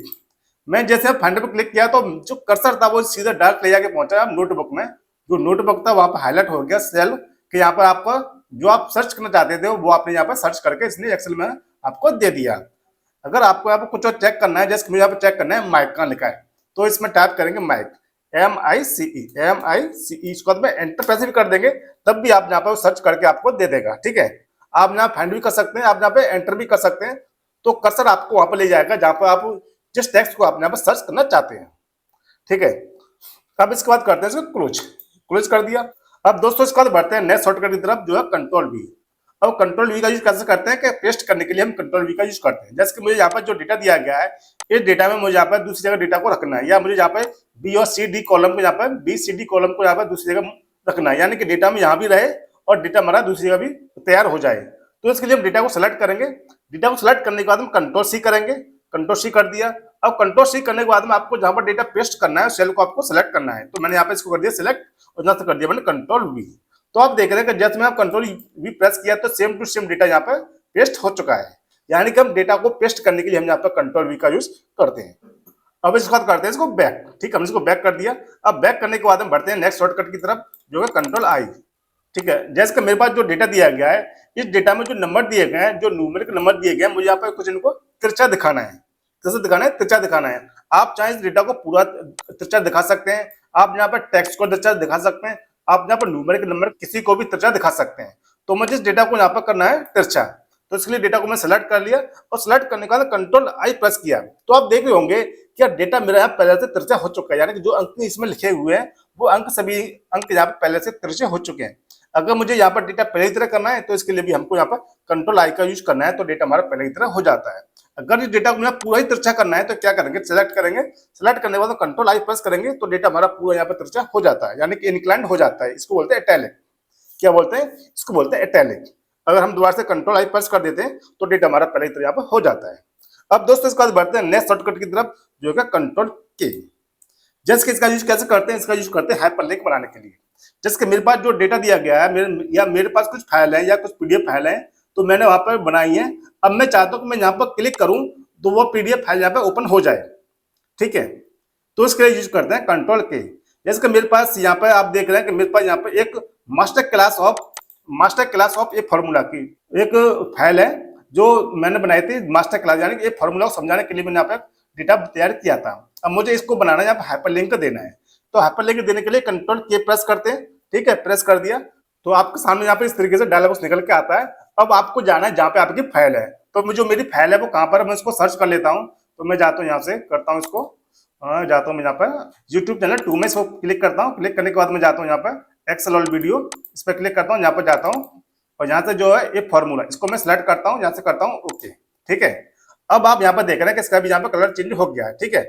मैं जैसे फाइंड पे क्लिक किया तो जो कर्सर था वो सीधा डायरेक्ट ले जाके पहुंचा नोटबुक में। जो नोटबुक था वहां पर हाईलाइट हो गया सेल कि यहाँ पर आपको जो आप सर्च करना चाहते थे वो आपने यहाँ पर सर्च करके इसने एक्सेल में आपको दे दिया। अगर आपको यहाँ पर कुछ और चेक करना है, जैसे मुझे यहाँ पर चेक करना है माइक कहाँ लिखा है, तो इसमें टाइप करेंगे माइक, MICE, इसको बाद में एंटर प्रेस भी कर देंगे, तब भी आप यहाँ पर सर्च करके आपको दे देगा। ठीक है, आप यहाँ फाइंड भी कर सकते हैं, आप यहाँ पे एंटर भी कर सकते हैं, तो कर्सर आपको वहां पर ले जाएगा जहां पर आप जिस टेक्स्ट को आप यहाँ पर सर्च करना चाहते हैं। ठीक है, अब इसके बाद करते हैं इसको क्लोज, क्लोज कर दिया। अब दोस्तों इसके बाद बढ़ते हैं नेक्स्ट शॉर्टकट की तरफ, जो है कंट्रोल वी। अब कंट्रोल वी का यूज कैसे करते हैं कि पेस्ट करने के लिए हम कंट्रोल वी का यूज करते हैं। जैसे कि मुझे यहाँ पर जो डेटा दिया गया है, इस डेटा में मुझे यहाँ पर दूसरी जगह डेटा को रखना है, या मुझे यहाँ पर बी और सी डी कॉलम को यहाँ पर BCD कॉलम को यहाँ पर दूसरी जगह रखना है, यानी कि डेटा में यहाँ भी रहे और डेटा हमारा दूसरी जगह भी तैयार हो जाए। तो इसके लिए हम डेटा को सिलेक्ट करेंगे, डेटा को सिलेक्ट करने के बाद हम कंट्रोल सी करेंगे, कंट्रोल सी कर दिया। अब कंट्रोल सी करने के बाद में आपको जहां पर डेटा पेस्ट करना है सेल को आपको सिलेक्ट करना है, तो मैंने यहाँ पे इसको कर दिया सिलेक्ट और यहाँ से कर दिया मैंने कंट्रोल वी। तो आप देख रहे हैं कि जैसे मैं आप कंट्रोल वी प्रेस किया तो सेम टू सेम डेटा यहाँ पे पेस्ट हो चुका है, यानी कि हम डेटा को पेस्ट करने के लिए हम यहाँ पर कंट्रोल वी का यूज करते हैं। अब इसके बाद करते हैं इसको बैक। ठीक है, हमने इसको बैक कर दिया। अब बैक करने के बाद हम बढ़ते हैं नेक्स्ट शॉर्टकट की तरफ, जो है कंट्रोल आई। ठीक है, जैसे कि मेरे पास जो डेटा दिया गया है, इस डेटा में जो नंबर दिए गए हैं, जो न्यूमेरिक नंबर दिए गए हैं, मुझे यहाँ पर कुछ इनको तिरछा दिखाना है। कैसे दिखाना है? तिरछा दिखाना है। आप चाहे इस डेटा को पूरा तिरछा दिखा सकते हैं, आप यहाँ पर टेक्स्ट को तिरछा दिखा सकते हैं, आप यहाँ पर न्यूमेरिक नंबर किसी को भी तिरछा दिखा सकते हैं। तो मुझे इस डेटा को यहाँ पर करना है तिरछा, तो इसके लिए डेटा को मैं सेलेक्ट कर लिया और सेलेक्ट करने के बाद कंट्रोल आई प्रेस किया। तो आप देख रहे होंगे कि डेटा मेरा यहाँ पहले से तिरछा हो चुका है, यानी कि जो अंक इसमें लिखे हुए हैं वो अंक सभी अंक यहाँ पे पहले से तिरछे हो चुके हैं। अगर मुझे यहाँ पर डेटा पहले की तरह करना है तो इसके लिए भी हमको यहाँ पर कंट्रोल आई का यूज करना है, तो डेटा हमारा पहले की तरह हो जाता है। अगर इस डेटा को पूरा ही तिरछा करना है तो क्या करेंगे, सेलेक्ट करेंगे, सेलेक्ट करने के बाद कंट्रोल आई प्रेस करेंगे तो डेटा हमारा पूरा यहाँ पर तिरछा हो जाता है, यानी कि इंक्लाइंड हो जाता है। इसको बोलते हैं इटैलिक। क्या बोलते हैं? इसको बोलते हैं इटैलिक। अगर हम दोबारा से कंट्रोल आई प्रेस कर देते हैं तो डेटा हमारा पहले की तरह यहाँ पर हो जाता है। अब दोस्तों इसके बाद बढ़ते हैं नेक्स्ट शॉर्टकट की तरफ, जो है कंट्रोल के। जैसे कि इसका यूज कैसे करते हैं, इसका यूज करते हैं हाइपरलिंक बनाने के लिए। जैसे कि मेरे पास जो डेटा दिया गया है, मेरे पास कुछ फाइल है या कुछ PDF फाइल है, तो मैंने वहां पर बनाई है। अब मैं चाहता हूं कि मैं यहाँ पर क्लिक करूं तो वो PDF फाइल यहाँ पे ओपन हो जाए। ठीक है, तो इसके लिए यूज करते हैं कंट्रोल के। जैसे कि मेरे पास यहाँ पे आप देख रहे हैं कि मेरे पास यहाँ पे एक मास्टर क्लास ऑफ एक फॉर्मूला की एक फाइल है जो मैंने बनाई थी, मास्टर क्लास, यानी कि एक फॉर्मूला को समझाने के लिए मैंने यहाँ पे डेटा तैयार किया था। अब मुझे इसको बनाना है, यहाँ पे हाइपरलिंक देना है, तो हाइपरलिंक देने के लिए कंट्रोल के प्रेस करते हैं। ठीक है, प्रेस कर दिया तो आपके सामने यहाँ पे इस तरीके से डायलॉग बॉक्स निकल के आता है। अब आपको जाना है जहाँ पे आपकी फाइल है, तो जो मेरी फाइल है वो कहाँ पर, मैं इसको सर्च कर लेता हूँ। तो मैं जाता हूँ यहाँ से, करता हूँ इसको, जाता हूँ मैं यहाँ पर यूट्यूब चैनल 2 में इसको क्लिक करता हूँ। क्लिक करने के बाद मैं जाता हूँ यहाँ पर एक्सेल ऑल वीडियो, इस पर क्लिक करता हूँ, यहाँ पर जाता हूँ और यहाँ से जो है ये फॉर्मूला, इसको मैं सिलेक्ट करता हूँ, यहाँ से करता हूँ ओके। ठीक है, अब आप यहाँ पर देख रहे हैं कि इसका भी यहाँ पर कलर चेंज हो गया है। ठीक है,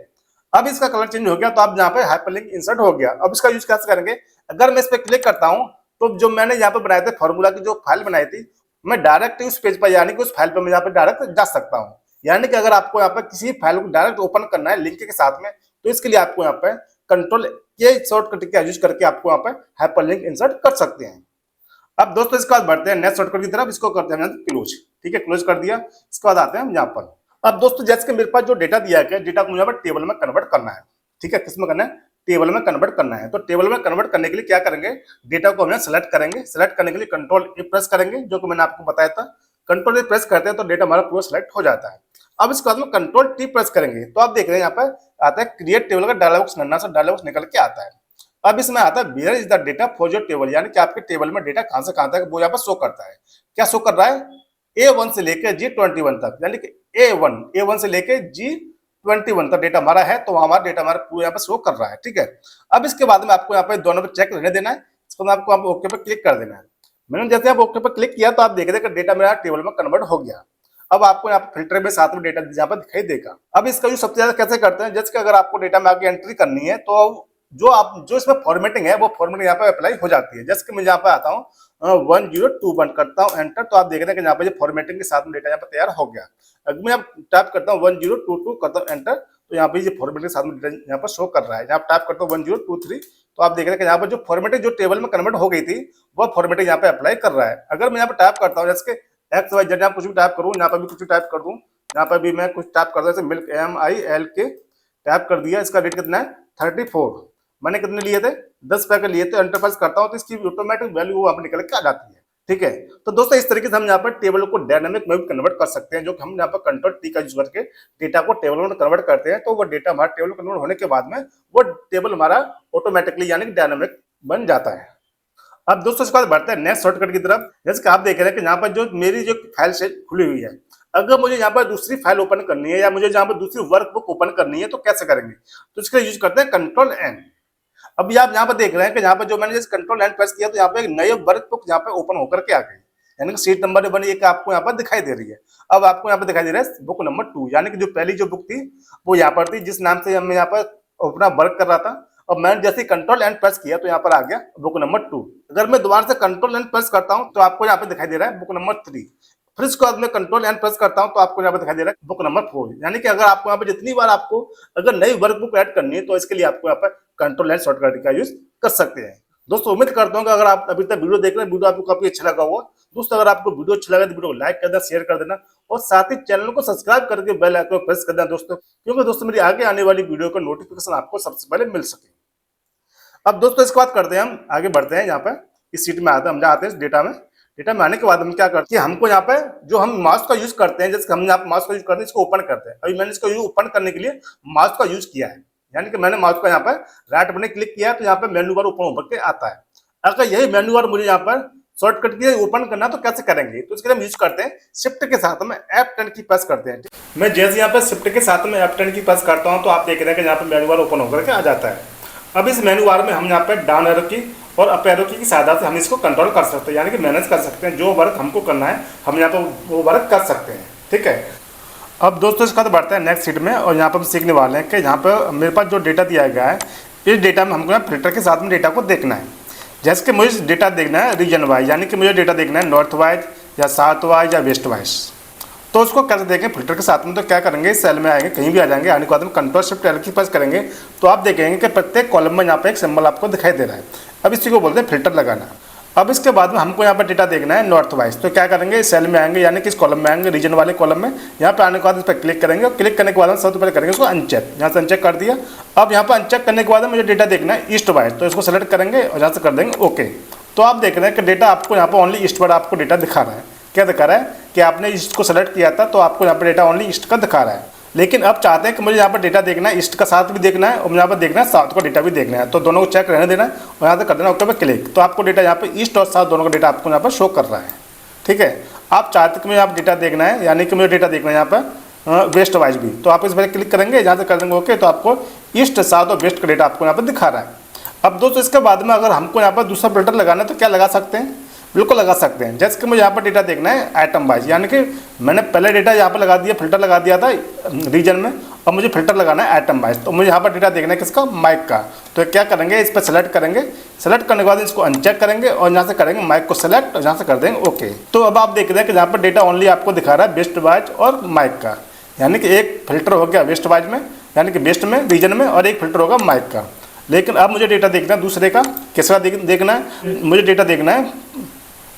अब इसका कलर चेंज हो गया तो आप यहाँ पे हाइपरलिंक इंसर्ट हो गया। अब इसका यूज कैसे करेंगे, अगर मैं इस पर क्लिक करता हूँ तो जो मैंने यहाँ पे बनाए थे फॉर्मूला की जो फाइल बनाई थी, मैं डायरेक्ट उस पेज पर, यानी कि उस फाइल पर मैं यहाँ पे डायरेक्ट जा सकता हूँ। यानी कि अगर आपको यहाँ पे किसी फाइल को डायरेक्ट ओपन करना है लिंक के साथ में, तो इसके लिए आपको यहाँ पे कंट्रोल के शॉर्टकट का यूज करके आपको यहाँ पे हाइपरलिंक इंसर्ट कर सकते हैं। अब दोस्तों इसके बाद बढ़ते हैं नेक्स्ट शॉर्टकट की तरफ, इसको करते हैं क्लोज। ठीक है, क्लोज कर दिया। इसके बाद आते हैं हम यहाँ पर। अब दोस्तों जैसे कि मेरे पास जो डेटा दिया गया, डेटा को मुझे यहाँ पर टेबल में कन्वर्ट करना है। ठीक है, किसमें करना है? टेबल में कन्वर्ट करना है। तो टेबल में कन्वर्ट करने के लिए क्या करेंगे, डेटा को हमें सेलेक्ट करेंगे, सेलेक्ट करने के लिए कंट्रोल ए प्रेस करेंगे, जो कि मैंने आपको बताया था। कंट्रोल ए प्रेस करते हैं तो डेटा हमारा पूरा सेलेक्ट हो जाता है। अब इसके बाद में कंट्रोल टी प्रेस करेंगे तो आप देख रहे हैं यहाँ पर आता है क्रिएट टेबल का डायलॉग बॉक्स, नन्ना सा डायलॉग बॉक्स निकल के आता है। अब इसमें आता है where is the data for your table, यानी कि आपके टेबल में डेटा कहां से कहां तक वो यहाँ पर शो करता है। क्या शो कर रहा है? A1 से लेकर G21 तक, यानी कि A1 से लेकर G21 तक डेटा हमारा है, तो हमारा डेटा हमारा पूरा यहाँ पर शो कर रहा है। ठीक है, अब इसके बाद में आपको यहाँ पे दोनों पे चेक रहने देना है। इसको आपको आप ओके पर क्लिक कर देना है। मैंने जैसे आप ओके पर क्लिक किया तो आप देख रहे हैं कि डेटा मेरा टेबल में कन्वर्ट हो गया। अब आपको यहाँ पर फिल्टर में साथ में डेटा यहाँ पर दिखाई देगा। अब इसका यूज सबसे ज्यादा कैसे करते हैं, जैसे कि अगर आपको डेटा में आगे एंट्री करनी है तो जो इसमें फॉर्मेटिंग है वो फॉर्मेटिंग यहाँ पे अप्लाई हो जाती है। जैसे कि मैं यहाँ पे आता हूँ 1021 करता हूँ एंटर, तो आप देख रहे हैं कि यहाँ पे फॉर्मेटिंग के साथ में डेटा यहाँ पे तैयार हो गया। अगर मैं टाइप करता हूँ 1022 करता हूँ एंटर, तो यहाँ पे ये फॉर्मेटिंग के साथ में डेटा यहाँ पर शो कर रहा है। यहाँ टाइप करता हूँ 1023, तो आप देख रहे हैं कि यहाँ पर जो फॉर्मेटिंग जो टेबल में कन्वर्ट हो गई थी वो फॉर्मेटिंग यहाँ पे अप्लाई कर रहा है। अगर मैं यहाँ पे टाइप करता हूँ जैसे XYZ, यहाँ कुछ भी टाइप करूँ, यहाँ पर भी कुछ भी टाइप कर दूँ, यहाँ पर भी मैं कुछ टाइप करता हूँ जैसे मिल्क MILK टाइप कर दिया। इसका रेट कितना है 34, मैंने कितने लिए थे 10 पैकेट लिए थे। एंटरप्राइज करता हूँ तो इसकी ऑटोमेटिक वैल्यू वहां पर निकल के आ जाती है। ठीक है। तो दोस्तों इस तरीके से हम यहाँ पर टेबल को डायनामिक में भी कन्वर्ट कर सकते हैं, जो कि हम यहाँ पर कंट्रोल टी का यूज करके डेटा को टेबल में कन्वर्ट करते हैं। तो वो डेटा हमारा टेबल कन्वर्ट होने के बाद में वो टेबल हमारा ऑटोमेटिकली यानी कि डायनामिक बन जाता है। अब दोस्तों इसके बाद बढ़ते हैं नेक्स्ट शॉर्टकट की तरफ। जैसे कि आप देख रहे हैं कि यहाँ पर जो मेरी जो फाइल से खुली हुई है, अगर मुझे यहाँ पर दूसरी फाइल ओपन करनी है या मुझे यहाँ पर दूसरी वर्कबुक ओपन करनी है तो कैसे करेंगे? तो इसका यूज करते हैं कंट्रोल एन। अभी आप यहाँ पर देख रहे हैं कि यहाँ पर जो मैंने जैसे कंट्रोल एन प्रेस किया तो यहाँ पे एक नई वर्कबुक यहाँ पे ओपन होकर के आ गई, यानी कि सीट नंबर 1 एक आपको यहाँ पर दिखाई दे रही है। अब आपको यहाँ पर दिखाई दे रहा है बुक नंबर 2, यानी कि जो पहली जो बुक थी वो यहाँ पर थी जिस नाम से मैं यहाँ पर अपना वर्क कर रहा था। अब मैंने जैसे कंट्रोल एन प्रेस किया तो यहाँ पर आ गया बुक नंबर 2। अगर मैं दोबारा से कंट्रोल एन प्रेस करता हूँ तो आपको यहाँ पे दिखाई दे रहा है बुक नंबर 3। फिर इसके बाद मैं कंट्रोल एन प्रेस करता हूँ तो आपको यहाँ पे दिखाई दे रहा है बुक नंबर 4। यानी कि अगर आपको यहाँ पे जितनी बार आपको अगर नई वर्कबुक ऐड करनी है तो इसके लिए आपको यहाँ पर कंट्रोल एन शॉर्टकट का यूज कर सकते हैं। दोस्तों उम्मीद करता हूँ कि अगर आप अभी तक वीडियो देख रहे हैं, वीडियो आपको काफी अच्छा लगा होगा। दोस्तों अगर आपको वीडियो अच्छा लगा तो वीडियो को लाइक कर देना, शेयर कर देना और साथ ही चैनल को सब्सक्राइब करके बेल आइकन को प्रेस कर देना दोस्तों, क्योंकि दोस्तों मेरी आगे आने वाली वीडियो का नोटिफिकेशन आपको सबसे पहले मिल सके। अब दोस्तों इसके बाद करते हैं हम आगे बढ़ते हैं। यहाँ पर इस सीट में आते हैं, हम जाते हैं डेटा में। डेटा में आने के बाद हम क्या करते हैं, हमको यहाँ पे जो हम माउस का यूज करते हैं, जैसे हम यहाँ माउस का यूज करते हैं इसको ओपन करते हैं। अभी मैंने इसको ओपन करने के लिए माउस का यूज किया है, यानी कि मैंने माउस का यहाँ पर राइट बटन क्लिक किया तो यहाँ पे मेन्यू बार ओपन होकर के आता है। अगर यही मेन्यू बार मुझे यहाँ पर शॉर्टकट के ओपन करना तो कैसे करेंगे? तो इसके लिए हम यूज करते हैं शिफ्ट के साथ में F10 की प्रेस करते हैं। मैं जैसे यहाँ पर शिफ्ट के साथ में F10 की प्रेस करता हूँ तो आप देख रहे हैं कि यहाँ पर मेन्यू बार ओपन होकर के आ जाता है। अब इस मेन्यू बार में हम यहाँ पर डाउन एरो की और अप एरो की सहायता से हम इसको कंट्रोल कर सकते हैं, यानी कि मैनेज कर सकते हैं। जो वर्क हमको करना है हम यहाँ पर वो वर्क कर सकते हैं। ठीक है। अब दोस्तों इसका तो बढ़ते हैं नेक्स्ट सीट में और यहाँ पर हम सीखने वाले हैं कि यहाँ पर मेरे पास जो डेटा दिया गया है इस डेटा में हमको यहाँ फिल्टर के साथ में डेटा को देखना है। जैसे कि मुझे डेटा देखना है रीजन वाइज, यानी कि मुझे डेटा देखना है नॉर्थ वाइज या साउथ वाइज या वेस्ट वाइज। तो उसको कैसे देखें फिल्टर के साथ में? तो क्या करेंगे, सेल में आएंगे, कहीं भी आ जाएंगे, आने के बाद में कंट्रोल शिफ्ट एल की प्रेस करेंगे तो आप देखेंगे कि प्रत्येक कॉलम में यहाँ पे एक सिंबल आपको दिखाई दे रहा है। अब इसी को बोलते हैं फिल्टर लगाना। अब इसके बाद में हमको यहाँ पर डेटा देखना है नॉर्थ वाइज। तो क्या करेंगे, सेल में आएंगे, यानी कि इस कॉलम में आएंगे, रीजन वाले कॉलम में। यहाँ पे आने के बाद इस पर क्लिक करेंगे और क्लिक करने के बाद हम सबसे पहले करेंगे इसको अनचेक। यहाँ से अनचेक कर दिया। अब यहाँ पर अनचेक करने के बाद मुझे डेटा देखना है ईस्ट वाइज, तो इसको सेलेक्ट करेंगे और यहाँ से कर देंगे ओके। तो आप देख रहे हैं कि डेटा आपको यहाँ पर ओनली ईस्ट वाइड आपको डेटा दिखा रहा है। क्या दिखा रहा है कि आपने ईस्ट को सेलेक्ट किया था तो आपको यहाँ पर डेटा ओनली ईस्ट का दिखा रहा है। लेकिन अब चाहते हैं कि मुझे यहाँ पर डेटा देखना है ईस्ट का साथ भी देखना है और मुझे यहाँ पर देखना है साउथ का डेटा भी देखना है। तो दोनों को चेक रहने देना है और यहाँ से कर देना ओके पे क्लिक। तो आपको डेटा यहाँ पर ईस्ट और साउथ दोनों का डेटा आपको यहाँ पर शो कर रहा है। ठीक है। आप चाहते हैं कि मुझे यहाँ पर डेटा देखना है, यानी कि मुझे डेटा देखना है यहाँ पर वेस्ट वाइज भी, तो आप इस पर क्लिक करेंगे, यहाँ से कर देंगे ओके। तो आपको ईस्ट साउथ और वेस्ट का डेटा आपको यहाँ पर दिखा रहा है। अब दोस्तों इसके बाद में अगर हमको यहाँ पर दूसरा फिल्टर लगाना है तो क्या लगा सकते हैं? बिल्कुल लगा सकते हैं। जैसे कि मुझे यहाँ पर डेटा देखना है आइटम वाइज, यानी कि मैंने पहले डेटा यहाँ पर लगा दिया, फिल्टर लगा दिया था रीजन में, और मुझे फिल्टर लगाना है आइटम वाइज। तो मुझे यहाँ पर डेटा देखना है किसका, माइक का। तो क्या करेंगे, इस पर सेलेक्ट करेंगे, सेलेक्ट करने के बाद इसको अनचेक करेंगे और यहाँ से करेंगे माइक को सेलेक्ट और यहाँ से कर देंगे ओके। तो अब आप देख रहे हैं कि यहाँ पर डेटा ओनली आपको दिखा रहा है वेस्ट वाइज और माइक का, यानी कि एक फिल्टर हो गया वेस्ट वाइज में, यानी कि वेस्ट में रीजन में, और एक फिल्टर होगा माइक का। लेकिन अब मुझे डेटा देखना है दूसरे का, किसका देखना है? मुझे डेटा देखना है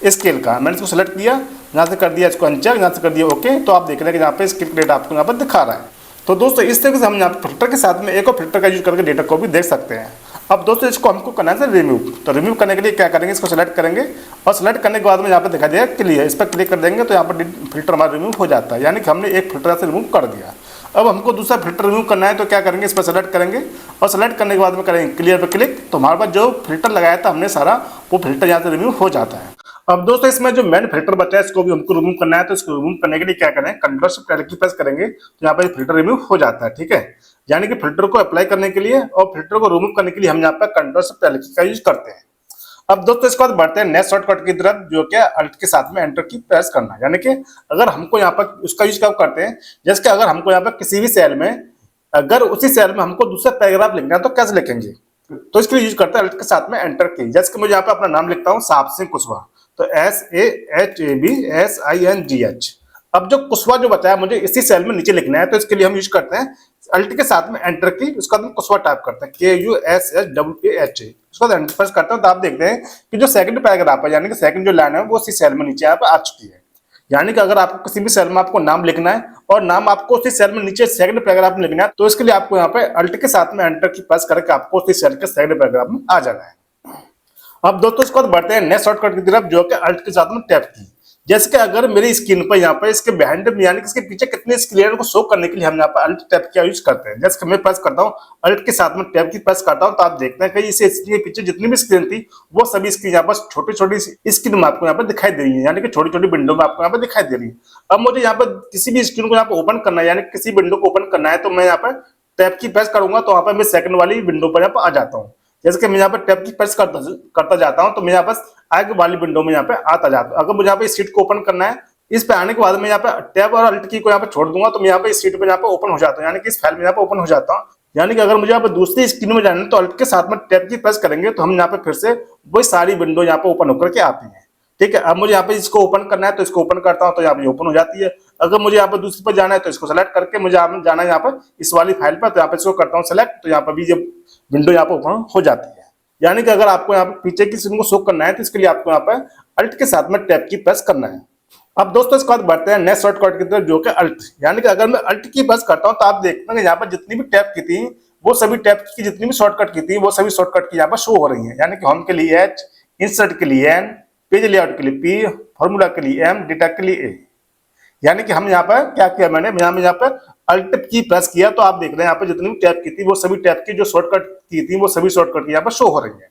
स्केल का। मैंने इसको सेलेक्ट किया, यहाँ से कर दिया इसको अनचेक, यहाँ से कर दिया ओके। तो आप देख रहे हैं कि यहाँ पे स्केल का डेटा आपको यहाँ पर दिखा रहा है। तो दोस्तों इस तरीके से हम यहाँ पर फिल्टर के साथ में एक और फिल्टर का यूज करके डेटा को भी देख सकते हैं। अब दोस्तों इसको हमको करना है रिमूव। तो रिमूव करने के लिए क्या करेंगे, इसको सेलेक्ट करेंगे और सेलेक्ट करने के बाद में यहाँ पर दिखा दिया क्लियर, इस पर क्लिक कर देंगे तो यहाँ पर फिल्टर हमारा रिमूव हो जाता है, यानी कि हमने एक फिल्टर से रिमूव कर दिया। अब हमको दूसरा फिल्टर रिमूव करना है तो क्या करेंगे, इस पर सेलेक्ट करेंगे और सेलेक्ट करने के बाद में करेंगे क्लियर पर क्लिक। तो हमारे पास जो फिल्टर लगाया था हमने सारा, वो फिल्टर यहाँ से रिमूव हो जाता है। अब दोस्तों इसमें जो मेन फिल्टर बचा है इसको भी हमको रिमूव करना है। तो इसको रिमूव करने के लिए क्या करें, कंट्रोल शिफ्ट एल की प्रेस करेंगे तो यहाँ पर फिल्टर रिमूव हो जाता है। ठीक है। यानी कि फिल्टर को अप्लाई करने के लिए और फिल्टर को रिमूव करने के लिए हम यहाँ पर कंट्रोल शिफ्ट एल का यूज करते हैं। अब दोस्तों इसके बाद बढ़ते हैं नेक्स्ट शॉर्टकट की तरफ, जो कि अल्ट के साथ में एंटर की प्रेस करना। यानी कि अगर हमको यहाँ पर उसका यूज कब करते हैं, जैसे कि अगर हमको यहाँ पर किसी भी सेल में, अगर उसी सेल में हमको दूसरा पैराग्राफ लिखना है तो कैसे लिखेंगे? तो इसके लिए यूज करते हैं अल्ट के साथ में एंटर की। जैसे कि मुझे यहाँ पे अपना नाम लिखता हूँ साहब सिंह कुशवाहा, तो SAHABSINGH। अब जो कुशवाहा जो बताया मुझे इसी सेल में नीचे लिखना है, तो इसके लिए हम यूज करते हैं अल्ट के साथ में एंटर की, उसका हम कुशवाहा टाइप करते हैं KUSSWAHA। उसका एंटर प्रेस करते हैं तो आप देखते हैं कि जो सेकंड पैराग्राफ है, यानी कि सेकंड जो लाइन है वो उसी सेल में नीचे यहाँ पे आ चुकी है। यानी कि अगर आपको किसी भी सेल में आपको नाम लिखना है और नाम आपको उसी सेल में नीचे सेकंड पैराग्राफ में लिखना है, तो इसके लिए आपको यहाँ पे अल्ट के साथ में एंटर की प्रेस करके आपको उसी सेल के सेकंड पैराग्राफ में आ जाना है। अब दोस्तों इसके बाद बढ़ते हैं नेक्स्ट शॉर्टकट की तरफ, जो कि अल्ट के साथ में टैप की। जैसे कि अगर मेरी स्क्रीन पर यहाँ पर इसके बिहाइंड में यानी कि इसके पीछे कितने स्क्रीन को शो करने के लिए हम यहाँ पर अल्ट टैप का यूज करते हैं। जैसे कि मैं प्रेस करता हूँ अल्ट के साथ में टैप की प्रेस करता हूँ, तो आप देखते हैं कि इस स्क्रीन के पीछे जितनी भी स्क्रीन थी वो सभी स्क्रीन यहाँ पर छोटी छोटी स्क्रीन में आपको यहाँ पर दिखाई दे रही है, यानी कि छोटी छोटी विंडो में आपको यहाँ पर दिखाई दे रही है। अब मुझे यहाँ पर किसी भी स्क्रीन को यहाँ पर ओपन करना है, यानी किसी विंडो को ओपन करना है, तो मैं यहाँ पर टैप की प्रेस करूंगा तो वहां पर मैं सेकंड वाली विंडो पर यहाँ पर आ जाता हूँ। जैसे कि मैं यहाँ पर टैप की प्रेस करता जाता हूँ तो मैं यहाँ पर आगे वाली विंडो में यहाँ पे आता जाता हूँ। अगर मुझे यहाँ पे इस सीट को ओपन करना है, इस पे आने के बाद मैं यहाँ पे टैब और अल्ट की को यहाँ पे छोड़ दूंगा तो मैं यहाँ पे इस सीट पे यहाँ पे ओपन हो जाता हूँ, यानी कि इस फाइल में यहाँ पे ओपन हो जाता हूँ। यानी कि अगर मुझे यहाँ पे दूसरी स्क्रीन में जाना है तो अल्ट के साथ में टैब की प्रेस करेंगे तो हम यहाँ पे फिर से वही सारी विंडो यहाँ पे ओपन होकर के आती है। ठीक है, अब मुझे यहाँ पे इसको ओपन करना है तो इसको ओपन करता हूँ तो यहाँ पे ओपन हो जाती है। अगर मुझे यहाँ पे दूसरी पर जाना है तो इसको सेलेक्ट करके मुझे जाना है यहाँ पर इस वाली फाइल पर, तो यहाँ पे इसको करता हूँ सेलेक्ट, तो यहाँ पर भी ये विंडो यहाँ पे ओपन हो जाती है। यानी कि अगर आपको यहाँ पे पीछे की स्क्रीन को शो करना है तो इसके लिए आपको यहाँ पे अल्ट के साथ में टैब की प्रेस करना है। अब दोस्तों इसके बाद बढ़ते हैं नेक्स्ट शॉर्टकट की तरफ, जो कि अल्ट। यानी कि अगर मैं अल्ट की प्रेस करता हूँ तो आप देखते हैं यहाँ पर जितनी भी टैब की थी वो सभी टैब की जितनी भी शॉर्टकट की थी वो सभी शॉर्टकट की यहाँ पर शो हो रही है। यानी कि होम के लिए एच, इंसर्ट के लिए एन, पेज लेआउट के लिए पी, फॉर्मूला के लिए एम, डेटा के लिए ए। यानी कि हम यहाँ पर क्या किया, मैंने यहाँ पर अल्ट की प्रेस किया तो आप देख रहे हैं यहाँ पर जितनी भी टैब की थी वो सभी टैब की जो शॉर्टकट की थी वो सभी शॉर्टकट की यहाँ पर शो हो रही है।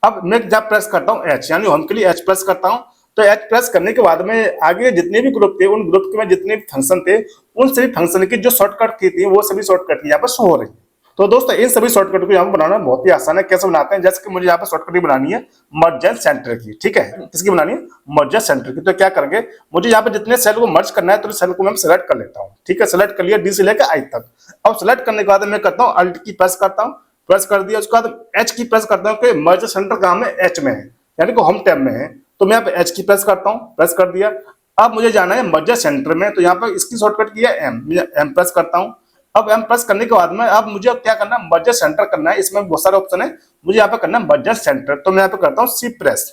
अब मैं जब प्रेस करता हूँ एच, यानी होम के लिए एच प्रेस करता हूँ तो एच प्रेस करने के बाद में आगे जितने भी ग्रुप थे उन ग्रुप के में जितने भी फंक्शन थे उन सभी फंक्शन की जो शॉर्टकट की थी वो सभी शॉर्टकट यहाँ पर शो हो रही है। तो दोस्तों इन सभी शॉर्टकट को यहाँ पर बनाना बहुत ही आसान है। कैसे बनाते हैं, जैसे कि मुझे यहाँ पर शॉर्टकट बनानी है मर्ज एंड सेंटर की। ठीक है, किसकी बनानी है, मर्ज एंड सेंटर की। तो क्या करेंगे, मुझे यहाँ पर जितने सेल को मर्ज करना है तो सेल को मैं सेलेक्ट कर लेता हूँ। ठीक है, सेलेक्ट कर लिया डी से लेकर आई तक। अब सेलेक्ट करने के बाद मैं करता हूँ अल्ट की प्रेस करता हूँ, प्रेस कर दिया। उसके बाद एच की प्रेस करता हूँ कि मर्ज सेंटर कहाँ में, एच में है, यानी कि होम टैब में है। तो मैं यहाँ पे एच की प्रेस करता हूँ, प्रेस कर दिया। अब मुझे जाना है मर्ज सेंटर में, तो यहाँ पर इसकी शॉर्टकट की है एम, एम प्रेस करता हूँ। अब एम प्रेस करने के बाद में अब मुझे क्या करना है, मर्ज सेंटर करना है। इसमें बहुत सारे ऑप्शन है, मुझे यहाँ पे करना है मर्ज सेंटर। तो मैं यहाँ पे करता हूँ सी प्रेस।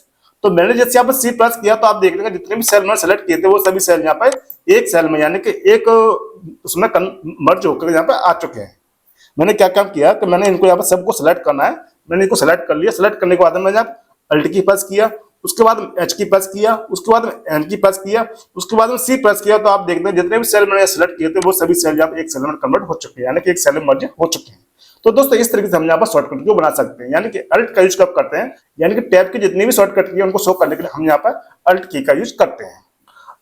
तो मैंने जैसे यहाँ पे सी प्रेस किया तो आप देख रहे हैं जितने भी सेल मैंने सेलेक्ट किए थे वो सभी सेल यहाँ पे एक सेल में यानी कि एक उसमें मर्ज होकर यहाँ पे आ चुके हैं। मैंने क्या काम किया कि मैंने इनको यहाँ पर सबको सेलेक्ट करना है, मैंने इनको सेलेक्ट कर लिया। सेलेक्ट करने के बाद मैंने अल्ट की प्रेस किया, उसके बाद एच की प्रेस किया, उसके बाद एन की प्रेस किया, उसके बाद सी प्रेस किया। तो आप देखते हैं जितने भी सेल मैंने सेलेक्ट किए थे वो सभी सेल यहाँ पे एक सेल में कन्वर्ट हो चुके हैं, यानी कि एक सेल में मर्ज हो चुके हैं। तो दोस्तों इस तरीके से हम यहाँ पर शॉर्टकट को बना सकते हैं, यानी कि अल्ट का यूज कब करते हैं, यानी कि टैब की जितनी भी शॉर्टकट की है उनको शो करने के लिए हम यहाँ पर अल्ट की का यूज करते हैं।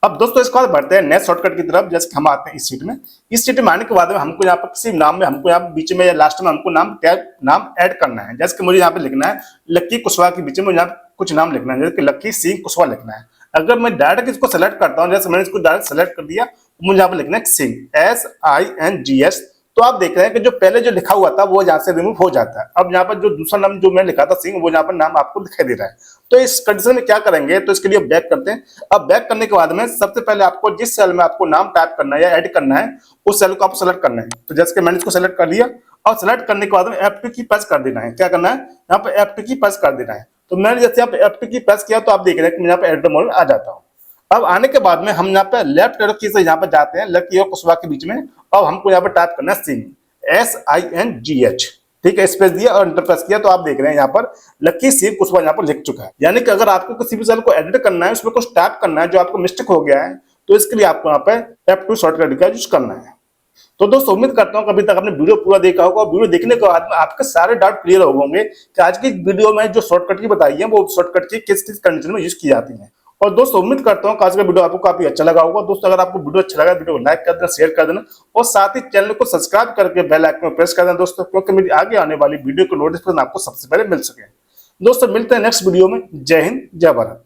अब दोस्तों इसके बाद बढ़ते हैं नेक्स्ट शॉर्टकट की तरफ। जैसे हम आते हैं इस सीट में, इस सीट में आने के बाद में हमको यहाँ पर किसी नाम में हमको यहाँ बीच में या लास्ट में हमको नाम टैब नाम ऐड करना है। जैसे कि मुझे यहाँ पे लिखना है लक्की कुशवाहा के बीच में यहाँ कुछ नाम लिखना है, जैसे कि लक्की सिंह कुशवाहा लिखना है। अगर मैं डायरेक्ट इसको सेलेक्ट करता हूँ, जैसे मैंने इसको डायरेक्ट सेलेक्ट कर दिया तो मुझे यहाँ पे लिखना है सिंह, SINGS। तो आप देख रहे हैं कि जो पहले जो लिखा हुआ था वो यहाँ से रिमूव हो जाता है। अब यहाँ पर जो दूसरा नाम जो मैं लिखा था सिंह, वो यहाँ पर नाम आपको दिखाई दे रहा है। तो इस कंडीशन में क्या करेंगे, तो इसके लिए बैक करते हैं। अब बैक करने के बाद में सबसे पहले आपको जिस सेल में आपको नाम टाइप करना है या ऐड करना है उस सेल को आपको सेलेक्ट करना है। तो जैसे कि मैंने इसको सेलेक्ट कर लिया और सेलेक्ट करने के बाद में F2 की प्रेस कर देना है। क्या करना है, यहाँ पे F2 की प्रेस कर देना है। तो मैंने जैसे यहाँ पे F2 की प्रेस किया तो आप देख रहे हैं कि मैं यहाँ पे एडिटर मोड में आ जाता हूँ। अब आने के बाद में हम यहाँ पे लेफ्ट एरो की से यहाँ पे जाते हैं लक्की और कुशवाहा के बीच में, और हमको यहाँ पे टाइप करना है सिंह, SINGH। ठीक है, स्पेस दिया और एंटर प्रेस किया तो आप देख रहे हैं यहाँ पर लक्की सिंह कुशवाहा यहाँ पर लिख चुका है। यानी कि अगर आपको किसी भी सेल को एडिट करना है, उसमें कुछ टाइप करना है जो आपको मिस्टेक हो गया है, तो इसके लिए आपको यहाँ पे F2 शॉर्टकट का यूज करना है। तो दोस्तों उम्मीद करता हूँ अभी तक आपने वीडियो पूरा देखा होगा। वीडियो देखने के बाद में आपके सारे डाउट क्लियर हो होंगे कि आज की वीडियो में जो शॉर्टकट की बताई है वो शॉर्टकट की किस किस कंडीशन में यूज की जाती है। और दोस्तों उम्मीद करता हूँ आज का वीडियो आपको काफी अच्छा लगा होगा। दोस्तों अगर आपको वीडियो अच्छा लगा वीडियो को लाइक कर देना, शेयर कर देना और साथ ही चैनल को सब्सक्राइब करके बेल आइकन प्रेस कर देना दोस्तों, क्योंकि मेरी आगे आने वाली वीडियो को नोटिफिकेशन आपको सबसे पहले मिल सके। दोस्तों मिलते हैं नेक्स्ट वीडियो में। जय हिंद, जय भारत।